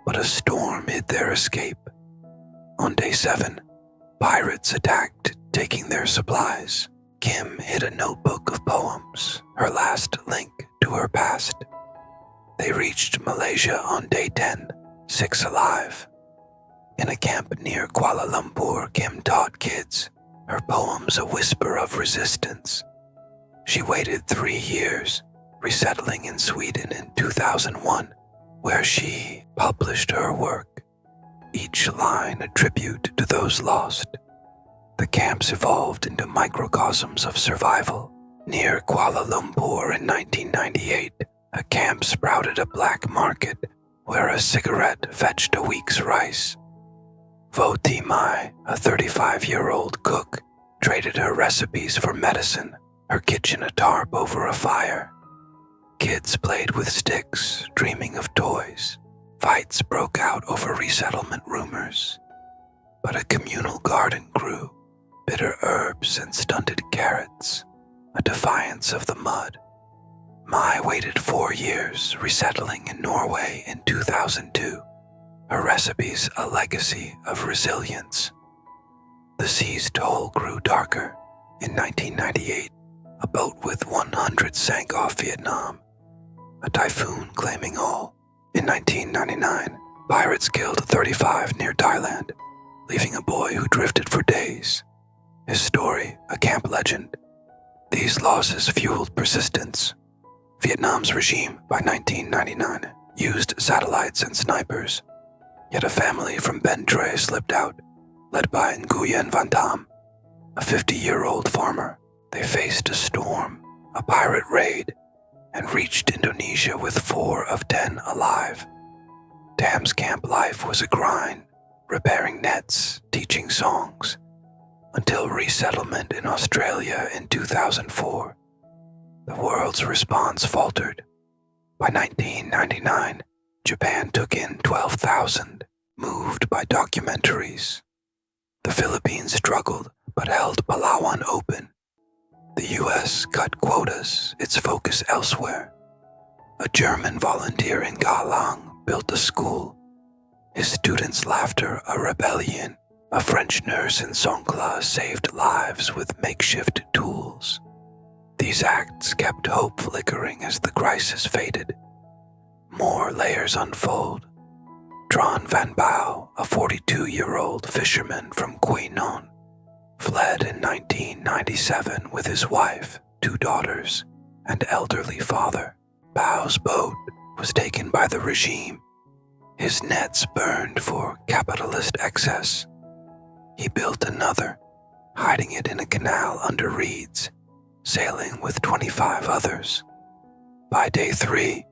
but a storm hid their escape. On day 7, pirates attacked, taking their supplies. Kim hid a notebook of poems, her last link to her past. They reached Malaysia on day 10, 6 alive. In a camp near Kuala Lumpur, Kim taught kids, her poems a whisper of resistance. She waited 3 years, resettling in Sweden in 2001, where she published her work, each line a tribute to those lost. The camps evolved into microcosms of survival. Near Kuala Lumpur in 1998, a camp sprouted a black market where a cigarette fetched a week's rice. Vo Thi Mai, a 35-year-old cook, traded her recipes for medicine, her kitchen a tarp over a fire. Kids played with sticks, dreaming of toys. Fights broke out over resettlement rumors. But a communal garden grew, bitter herbs and stunted carrots, a defiance of the mud. Mai waited 4 years, resettling in Norway in 2002. Her recipes a legacy of resilience. The sea's toll grew darker. In 1998, a boat with 100 sank off Vietnam, a typhoon claiming all. In 1999, pirates killed 35 near Thailand, leaving a boy who drifted for days. His story, a camp legend. These losses fueled persistence. Vietnam's regime, by 1999, used satellites and snipers. Yet a family from Ben Tre slipped out, led by Nguyen Van Tam, a 50-year-old farmer. They faced a storm, a pirate raid, and reached Indonesia with 4 of 10 alive. Tam's camp life was a grind, repairing nets, teaching songs, until resettlement in Australia in 2004. The world's response faltered. By 1999, Japan took in 12,000, moved by documentaries. The Philippines struggled but held Palawan open. The US cut quotas, its focus elsewhere. A German volunteer in Galang built a school. His students' laughter a rebellion. A French nurse in Songkla saved lives with makeshift tools. These acts kept hope flickering as the crisis faded. More layers unfold. Tran Van Bao, a 42-year-old fisherman from Quy Nhon, fled in 1997 with his wife, 2 daughters, and elderly father. Bao's boat was taken by the regime. His nets burned for capitalist excess. He built another, hiding it in a canal under reeds, sailing with 25 others. By day 3,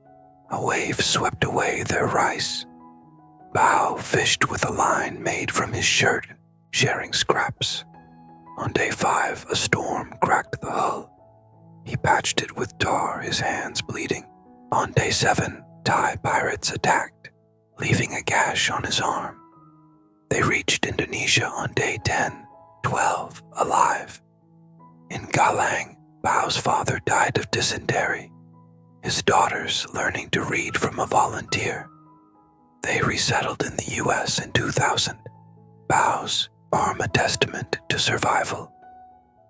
a wave swept away their rice. Bao fished with a line made from his shirt, sharing scraps. On day 5, a storm cracked the hull. He patched it with tar, his hands bleeding. On day 7, Thai pirates attacked, leaving a gash on his arm. They reached Indonesia on day 10, 12 alive. In Galang, Bao's father died of dysentery, his daughters learning to read from a volunteer. They resettled in the US in 2000. Bao's arm a testament to survival.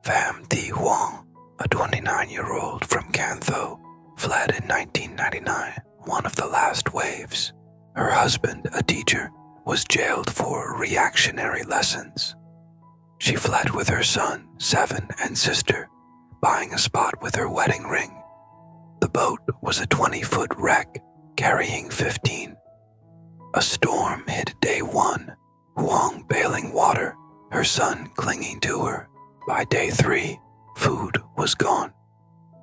Pham Thi Huang, a 29-year-old from Cantho, fled in 1999, one of the last waves. Her husband, a teacher, was jailed for reactionary lessons. She fled with her son, 7, and sister, buying a spot with her wedding ring. The boat was a 20-foot wreck, carrying 15. A storm hit day 1, Huang bailing water, her son clinging to her. By day 3, food was gone.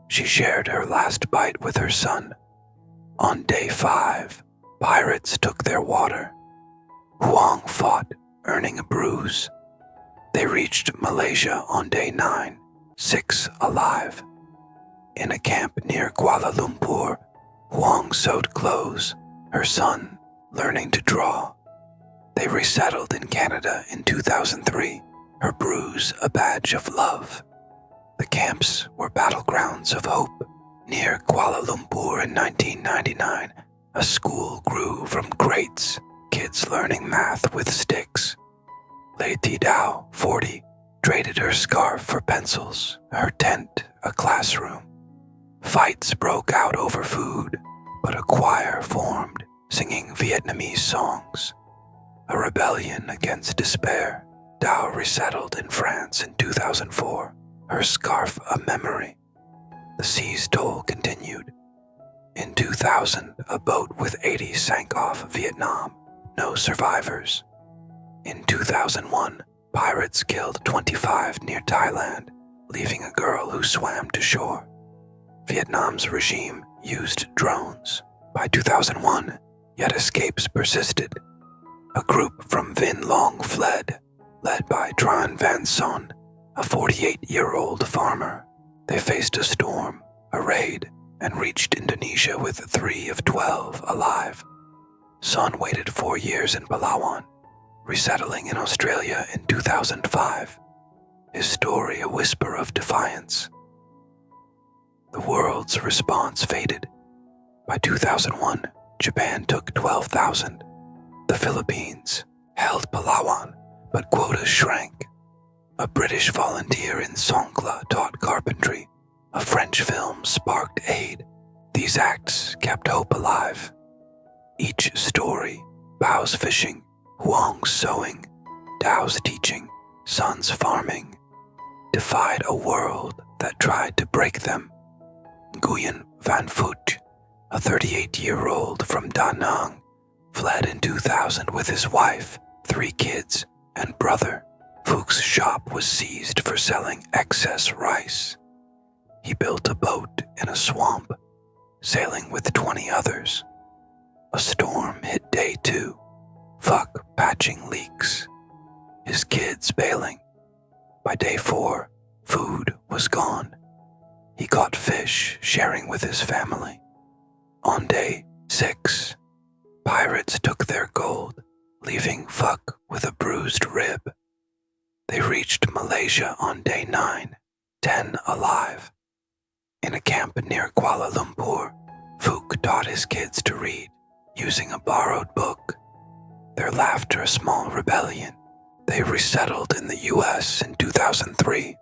She shared her last bite with her son. On day 5, pirates took their water. Huang fought, earning a bruise. They reached Malaysia on day 9, 6 alive. In a camp near Kuala Lumpur, Huang sewed clothes, her son learning to draw. They resettled in Canada in 2003, her bruise a badge of love. The camps were battlegrounds of hope. Near Kuala Lumpur in 1999, a school grew from crates, kids learning math with sticks. Lei Dao, 40, traded her scarf for pencils, her tent a classroom. Fights broke out over food, but a choir formed, singing Vietnamese songs. A rebellion against despair, Dao resettled in France in 2004, her scarf a memory. The sea's toll continued. In 2000, a boat with 80 sank off Vietnam, no survivors. In 2001, pirates killed 25 near Thailand, leaving a girl who swam to shore. Vietnam's regime used drones. By 2001, yet escapes persisted. A group from Vinh Long fled, led by Tran Van Son, a 48-year-old farmer. They faced a storm, a raid, and reached Indonesia with 3 of 12 alive. Son waited 4 years in Palawan, resettling in Australia in 2005. His story a whisper of defiance. The world's response faded. By 2001, Japan took 12,000. The Philippines held Palawan, but quotas shrank. A British volunteer in Songkla taught carpentry. A French film sparked aid. These acts kept hope alive. Each story, Bao's fishing, Huang's sewing, Dao's teaching, Son's farming, defied a world that tried to break them. Nguyen Van Phuc, a 38-year-old from Da Nang, fled in 2000 with his wife, 3 kids, and brother. Phuc's shop was seized for selling excess rice. He built a boat in a swamp, sailing with 20 others. A storm hit day 2, Phuc patching leaks, his kids bailing. By day 4, food was gone. He caught fish, sharing with his family. On day 6, pirates took their gold, leaving Phuc with a bruised rib. They reached Malaysia on day 9, 10 alive. In a camp near Kuala Lumpur, Phuc taught his kids to read, using a borrowed book. Their laughter a small rebellion. They resettled in the U.S. in 2003.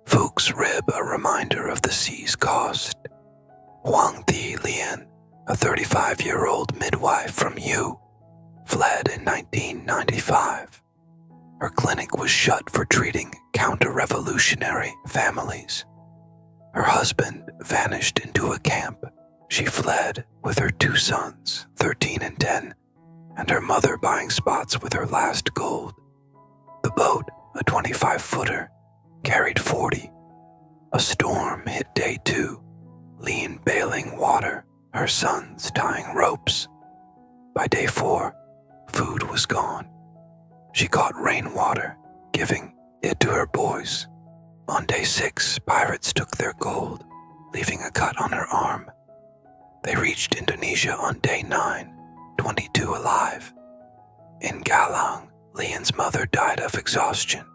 Phuc's rib a reminder of the sea's cost. Huang Thi Lian, a 35-year-old midwife from Yu, fled in 1995. Her clinic was shut for treating counter-revolutionary families. Her husband vanished into a camp. She fled with her 2 sons, 13 and 10, and her mother buying spots with her last gold. The boat, a 25-footer, carried 40. A storm hit day 2, Lean bailing water, her sons tying ropes. By day 4, food was gone. She caught rainwater, giving it to her boys. On day 6, pirates took their gold, leaving a cut on her arm. They reached Indonesia on day 9, 22 alive. In Galang, Leon's mother died of exhaustion.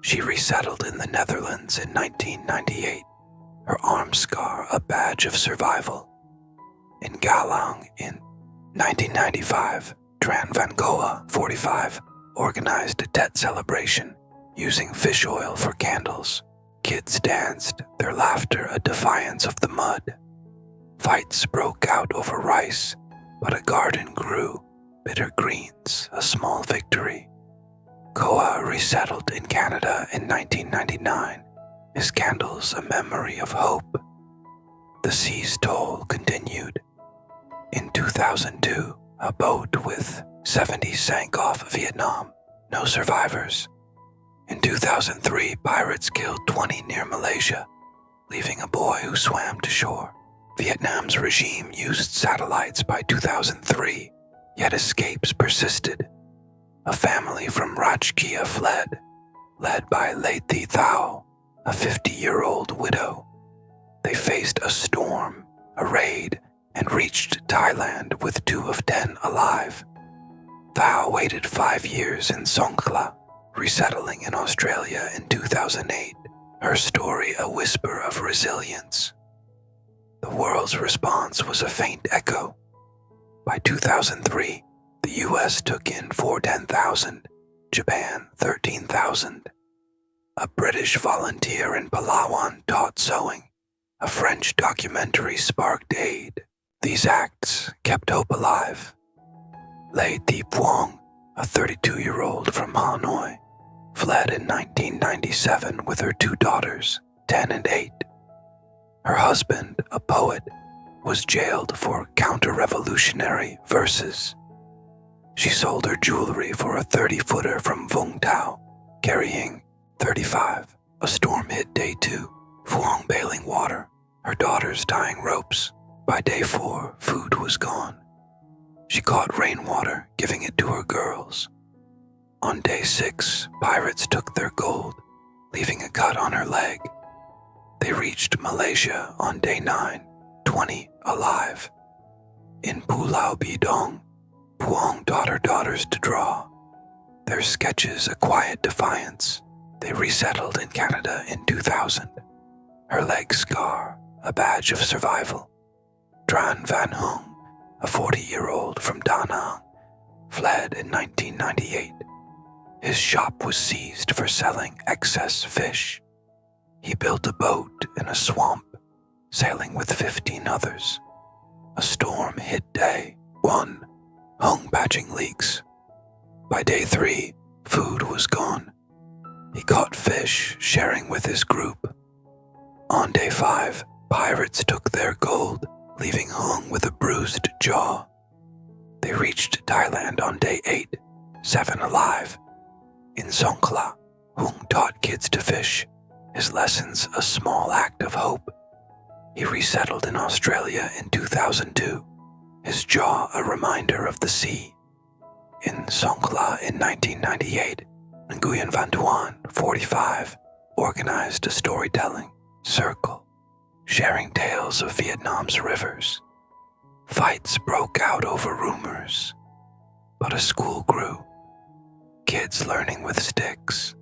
She resettled in the Netherlands in 1998, her arm scar a badge of survival. In Galang in 1995, Tran Van Goa, 45, organized a Tet celebration using fish oil for candles. Kids danced, their laughter a defiance of the mud. Fights broke out over rice, but a garden grew, bitter greens, a small victory. Koa resettled in Canada in 1999, his candles a memory of hope. The sea's toll continued. In 2002, a boat with 70 sank off Vietnam, no survivors. In 2003, pirates killed 20 near Malaysia, leaving a boy who swam to shore. Vietnam's regime used satellites by 2003, yet escapes persisted. A family from Rajkia fled, led by Lê Thị Thao, a 50-year-old widow. They faced a storm, a raid, and reached Thailand with 2 of 10 alive. Thao waited 5 years in Songkhla, resettling in Australia in 2008, her story a whisper of resilience. The world's response was a faint echo. By 2003, the US took in 410,000, Japan 13,000. A British volunteer in Palawan taught sewing. A French documentary sparked aid. These acts kept hope alive. Lê Thị Phuong, a 32-year-old from Hanoi, fled in 1997 with her 2 daughters, 10 and 8. Her husband, a poet, was jailed for counter-revolutionary verses. She sold her jewelry for a 30-footer from Vung Tau, carrying 35. A storm hit day 2, Phuong bailing water, her daughters tying ropes. By day 4, food was gone. She caught rainwater, giving it to her girls. On day 6, pirates took their gold, leaving a cut on her leg. They reached Malaysia on day 9, 20 alive. In Pulau Bidong, Phuong taught her daughters to draw. Their sketches a quiet defiance. They resettled in Canada in 2000. Her leg scar, a badge of survival. Tran Van Hung, a 40-year-old from Da Nang, fled in 1998. His shop was seized for selling excess fish. He built a boat in a swamp, sailing with 15 others. A storm hit day 1, Hung patching leaks. By day 3, food was gone. He caught fish, sharing with his group. On day 5, pirates took their gold, leaving Hung with a bruised jaw. They reached Thailand on day 8, 7 alive. In Songkhla, Hung taught kids to fish, his lessons a small act of hope. He resettled in Australia in 2002, his jaw a reminder of the sea. In Songkhla in 1998, Nguyen Van Thuan, 45, organized a storytelling circle, sharing tales of Vietnam's rivers. Fights broke out over rumors, but a school grew. Kids learning with sticks.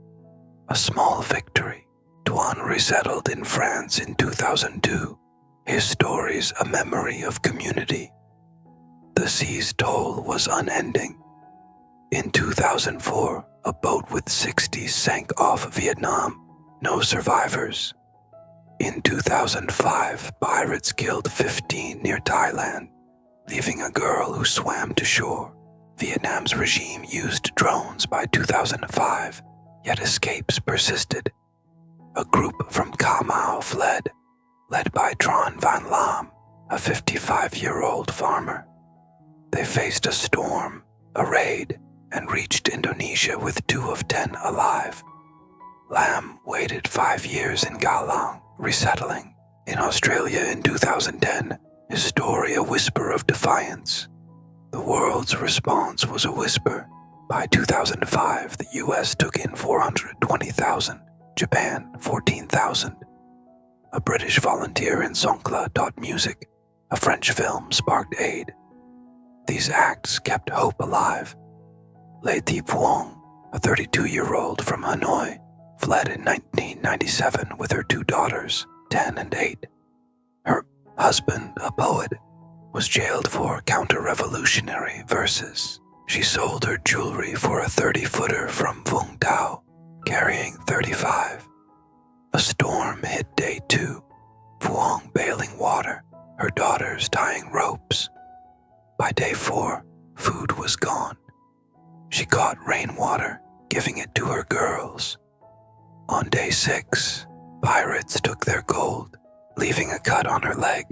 A small victory. Thuan resettled in France in 2002. His stories a memory of community. The sea's toll was unending. In 2004, a boat with 60 sank off Vietnam. No survivors. In 2005, pirates killed 15 near Thailand, leaving a girl who swam to shore. Vietnam's regime used drones by 2005, yet escapes persisted. A group from Ca Mau fled, led by Tran Van Lam, a 55-year-old farmer. They faced a storm, a raid, and reached Indonesia with 2 of 10 alive. Lam waited 5 years in Galang, resettling. In Australia in 2010, his story a whisper of defiance. The world's response was a whisper. By 2005, the US took in 420,000, Japan 14,000. A British volunteer in Songkhla taught music. A French film sparked aid. These acts kept hope alive. Lê Thị Phuong, a 32-year-old from Hanoi, fled in 1997 with her 2 daughters, 10 and 8. Her husband, a poet, was jailed for counter-revolutionary verses. She sold her jewelry for a 30-footer from Vung Tau, carrying 35. A storm 2, Phuong bailing water, her daughters tying ropes. By day 4, food was gone. She caught rainwater, giving it to her girls. On day 6, pirates took their gold, leaving a cut on her leg.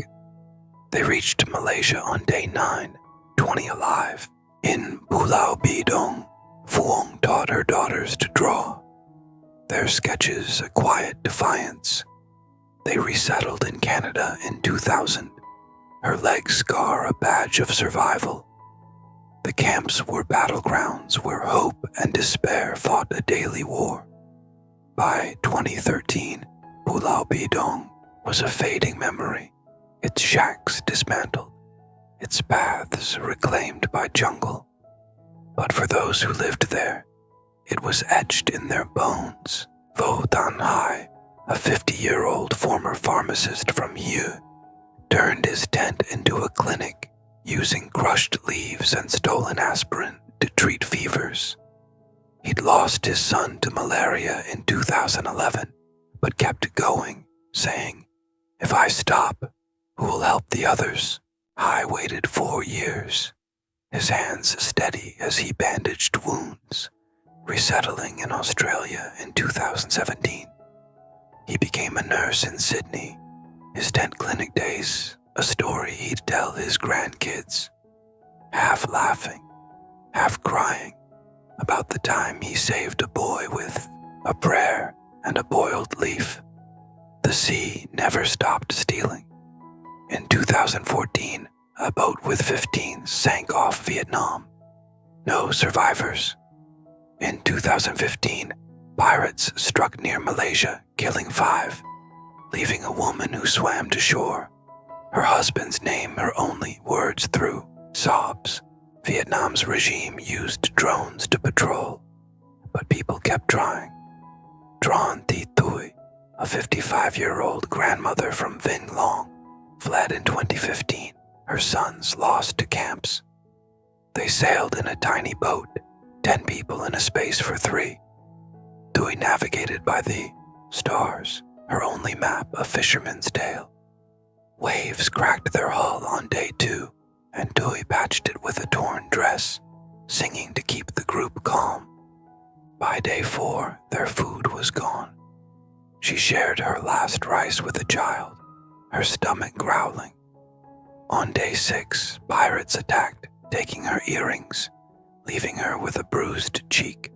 They reached Malaysia on day 9, 20 alive. In Pulau Bidong, Phuong taught her daughters to draw. Their sketches a quiet defiance. They resettled in Canada in 2000, her leg scar a badge of survival. The camps were battlegrounds where hope and despair fought a daily war. By 2013, Pulau Bidong was a fading memory, its shacks dismantled, its paths reclaimed by jungle. But for those who lived there, it was etched in their bones. Vo Tan Hai, a 50-year-old former pharmacist from Hue, turned his tent into a clinic using crushed leaves and stolen aspirin to treat fevers. He'd lost his son to malaria in 2011, but kept going, saying, "If I stop, who will help the others?" Hai waited 4 years, his hands steady as he bandaged wounds, resettling in Australia in 2017. He became a nurse in Sydney, his tent clinic days a story he'd tell his grandkids, half laughing, half crying about the time he saved a boy with a prayer and a boiled leaf. The sea never stopped stealing. In 2014, a boat with 15 sank off Vietnam. No survivors. In 2015, pirates struck near Malaysia, killing 5, leaving a woman who swam to shore. Her husband's name her only words through sobs. Vietnam's regime used drones to patrol, but people kept trying. Tran Thi Thuy, a 55-year-old grandmother from Vinh Long, fled in 2015, her sons lost to camps. They sailed in a tiny boat, 10 people in a space for 3. Thuy navigated by the stars, her only map a fisherman's tale. Waves cracked their hull on day 2, and Thuy patched it with a torn dress, singing to keep the group calm. By day 4, their food was gone. She shared her last rice with a child, her stomach growling. On day 6, pirates attacked, taking her earrings, leaving her with a bruised cheek.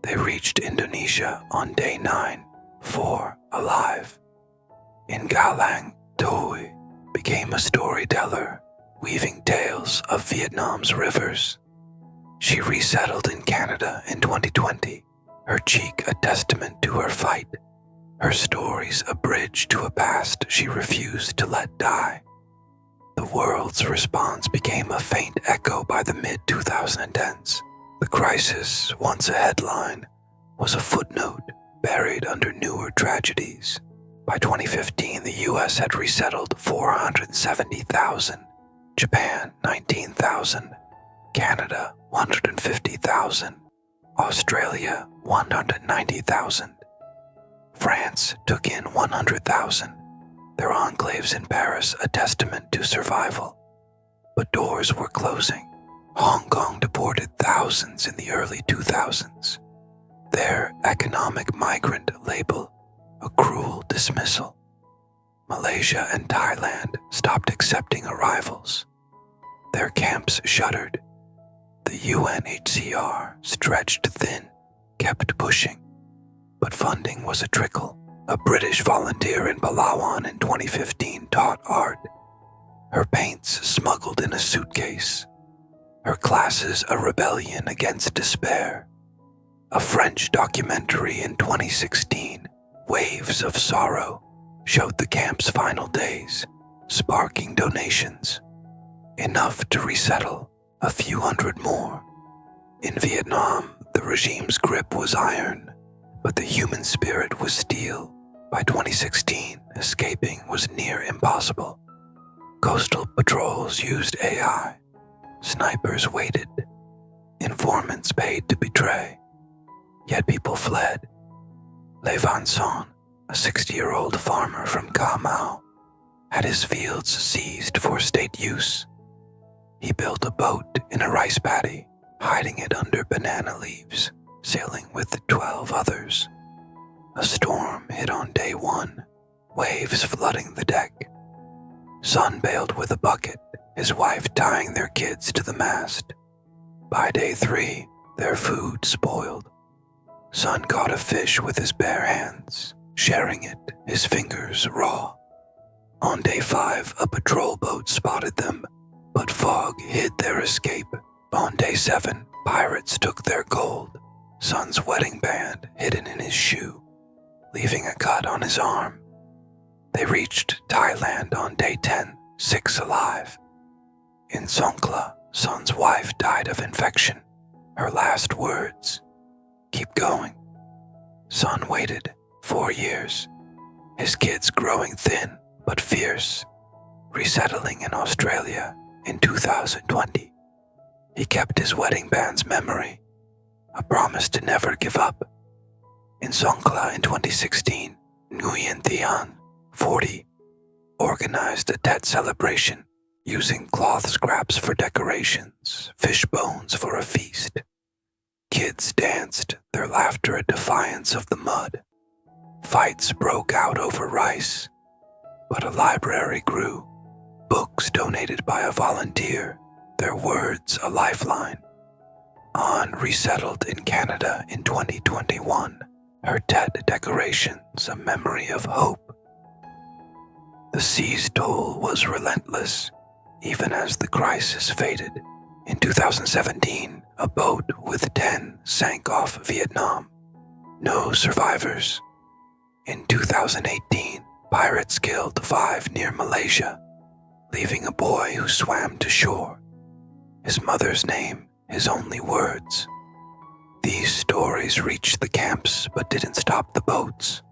They reached Indonesia on day 9, 4 alive. In Galang, Thuy became a storyteller, weaving tales of Vietnam's rivers. She resettled in Canada in 2020, her cheek a testament to her fight, her stories a bridge to a past she refused to let die. The world's response became a faint echo by the mid-2010s. The crisis, once a headline, was a footnote buried under newer tragedies. By 2015, the US had resettled 470,000, Japan 19,000, Canada 150,000, Australia 190,000. France took in 100,000, their enclaves in Paris a testament to survival. But doors were closing. Hong Kong deported thousands in the early 2000s, their economic migrant label a cruel dismissal. Malaysia and Thailand stopped accepting arrivals. Their camps shuttered. The UNHCR, stretched thin, kept pushing, but funding was a trickle. A British volunteer in Palawan in 2015 taught art, her paints smuggled in a suitcase, her classes a rebellion against despair. A French documentary in 2016, Waves of Sorrow, showed the camp's final days, sparking donations, enough to resettle a few hundred more. In Vietnam, the regime's grip was iron, but the human spirit was steel. By 2016, escaping was near impossible. Coastal patrols used AI. Snipers waited. Informants paid to betray. Yet people fled. Le Van Son, a a 60-year-old farmer from Ca Mau, had his fields seized for state use. He built a boat in a rice paddy, hiding it under banana leaves, sailing with the 12 others. A storm hit on day 1, waves flooding the deck. Son bailed with a bucket, his wife tying their kids to the mast. By day 3, their food spoiled. Son caught a fish with his bare hands, sharing it, his fingers raw. On day 5, a patrol boat spotted them, but fog hid their escape. On day 7, pirates took their gold, Son's wedding band hidden in his shoe, leaving a cut on his arm. They reached Thailand on day 10, 6 alive. In Songkhla, Son's wife died of infection. Her last words, "Keep going." Son waited 4 years, his kids growing thin but fierce, resettling in Australia in 2020. He kept his wedding band's memory, a promise to never give up. In Songkhla in 2016, Nguyen Thian, 40, organized a Tet celebration using cloth scraps for decorations, fish bones for a feast. Kids danced, their laughter a defiance of the mud. Fights broke out over rice, but a library grew. Books donated by a volunteer, their words a lifeline. An resettled in Canada in 2021, her Tet decorations a memory of hope. The sea's toll was relentless, even as the crisis faded. In 2017, a boat with 10 sank off Vietnam. No survivors. In 2018, pirates killed 5 near Malaysia, leaving a boy who swam to shore. His mother's name, his only words. These stories reached the camps but didn't stop the boats.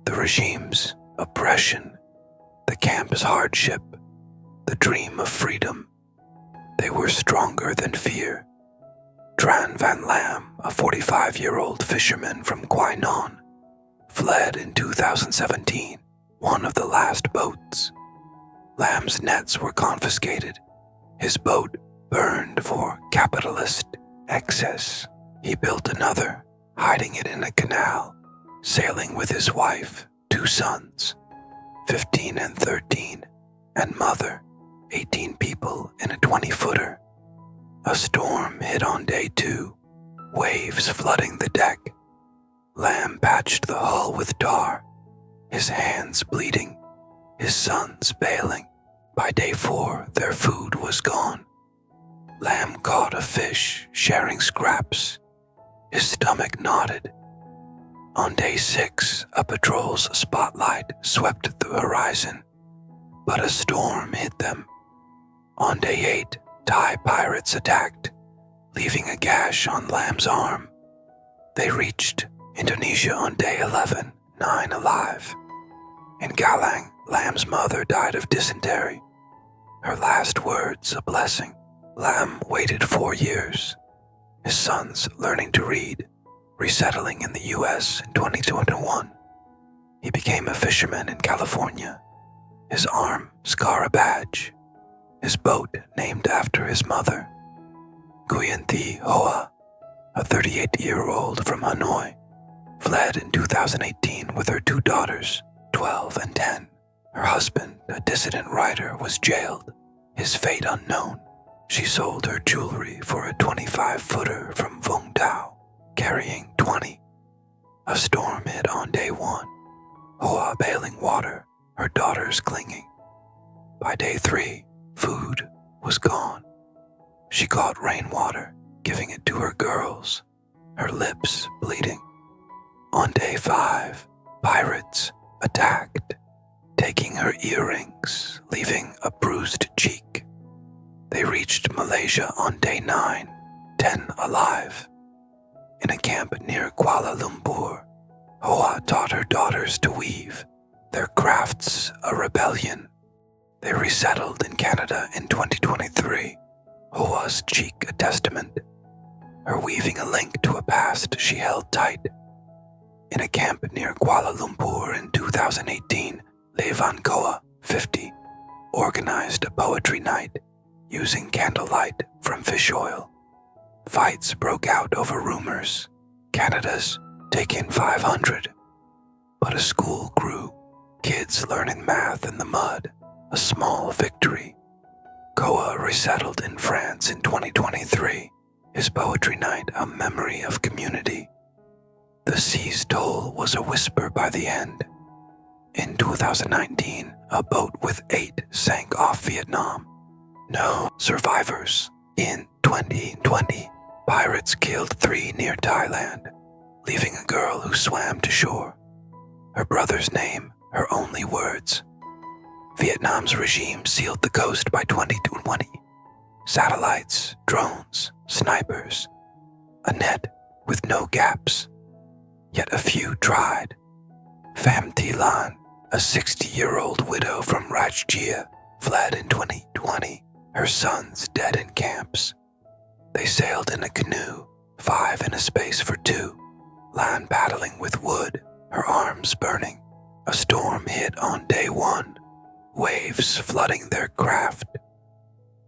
The regime's oppression, the camp's hardship, the dream of freedom. They were stronger than fear. Tran Van Lam, a 45-year-old fisherman from Quai Non, fled in 2017, one of the last boats. Lam's nets were confiscated, his boat burned for capitalist excess. He built another, hiding it in a canal, sailing with his wife, 2 sons, 15 and 13, and mother, 18 people in a 20-footer. A storm hit on day 2, waves flooding the deck. Lam patched the hull with tar, his hands bleeding, his sons bailing. By day 4, their food was gone. Lam caught a fish, sharing scraps. His stomach knotted. On day 6, a patrol's spotlight swept the horizon, but a storm hit them. On day 8, Thai pirates attacked, leaving a gash on Lam's arm. They reached Indonesia on day 11, 9 alive. In Galang, Lam's mother died of dysentery. Her last words a blessing. Lam waited 4 years, his sons learning to read, resettling in the US in 2021. He became a fisherman in California, his arm scar a badge, his boat named after his mother. Nguyen Thi Hoa, a 38-year-old from Hanoi, fled in 2018 with her 2 daughters, 12 and 10. Her husband, a dissident writer, was jailed, his fate unknown. She sold her jewelry for a 25-footer from Vung Tau, carrying 20. A storm hit on day 1, Hoa bailing water, her daughters clinging. By day 3, food was gone. She caught rainwater, giving it to her girls, her lips bleeding. On day 5, pirates attacked, taking her earrings, leaving a bruised cheek. They reached Malaysia on day 9, 10 alive. In a camp near Kuala Lumpur, Hoa taught her daughters to weave, their crafts a rebellion. They resettled in Canada in 2023, Hoa's cheek a testament, her weaving a link to a past she held tight. In a camp near Kuala Lumpur in 2018, Levan Koa, 50, organized a poetry night using candlelight from fish oil. Fights broke out over rumors. Canada's take in 500. But a school grew, kids learning math in the mud, a small victory. Koa resettled in France in 2023, his poetry night a memory of community. The sea's toll was a whisper by the end. In 2019, a boat with 8 sank off Vietnam. No survivors. In 2020, pirates killed 3 near Thailand, leaving a girl who swam to shore. Her brother's name, her only words. Vietnam's regime sealed the coast by 2020. Satellites, drones, snipers. A net with no gaps. Yet a few tried. Pham Thi Lan, a 60-year-old widow from Rajgir, fled in 2020, her sons dead in camps. They sailed in a canoe, 5 in a space for 2, Lan paddling with wood, her arms burning. A storm hit on day 1, waves flooding their craft.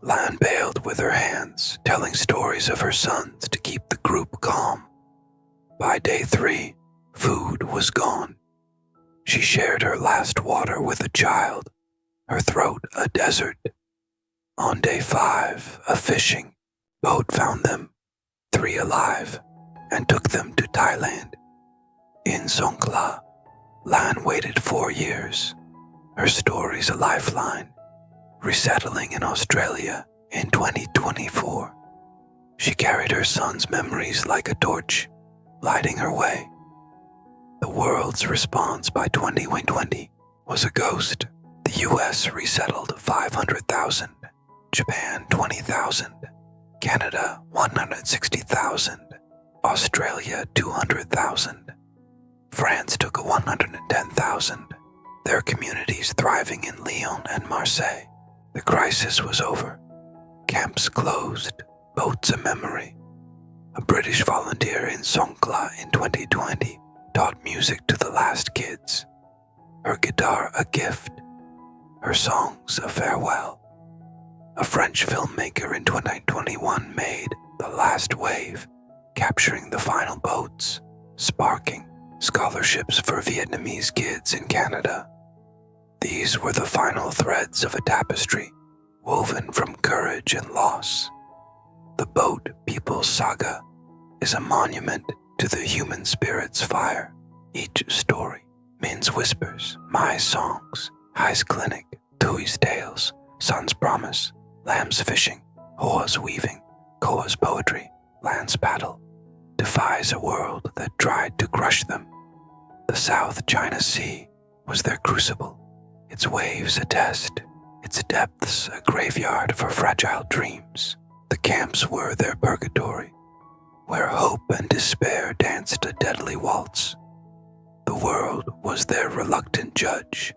Lan bailed with her hands, telling stories of her sons to keep the group calm. By day 3, food was gone. She shared her last water with a child, her throat a desert. On day 5, a fishing boat found them, 3 alive, and took them to Thailand. In Songkhla, Lan waited 4 years, her story's a lifeline, resettling in Australia in 2024. She carried her son's memories like a torch, lighting her way. The world's response by 2020 was a ghost. The US resettled 500,000, Japan 20,000, Canada 160,000, Australia 200,000. France took 110,000, their communities thriving in Lyon and Marseille. The crisis was over. Camps closed, boats a memory. A British volunteer in Songkhla in 2020 taught music to the last kids. Her guitar a gift, her songs a farewell. A French filmmaker in 2021 made The Last Wave, capturing the final boats, sparking scholarships for Vietnamese kids in Canada. These were the final threads of a tapestry woven from courage and loss. The Boat People's Saga is a monument to the human spirit's fire. Each story means whispers, my songs, High's Clinic, Tui's Tales, Sun's Promise, Lamb's Fishing, Hoa's Weaving, Koa's Poetry, Lan's Paddle, defies a world that tried to crush them. The South China Sea was their crucible, its waves a test, its depths a graveyard for fragile dreams. The camps were their purgatory, where hope and despair danced a deadly waltz. The world was their reluctant judge,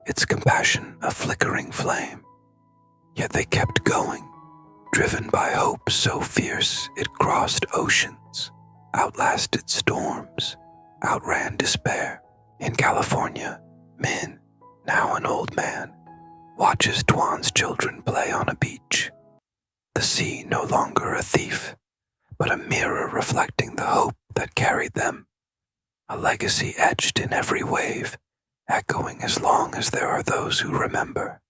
its compassion a flickering flame. Yet they kept going, driven by hope so fierce it crossed oceans, outlasted storms, outran despair. In California, Min, now an old man, watches Tuan's children play on a beach. The sea no longer a thief, but a mirror reflecting the hope that carried them. A legacy etched in every wave, echoing as long as there are those who remember.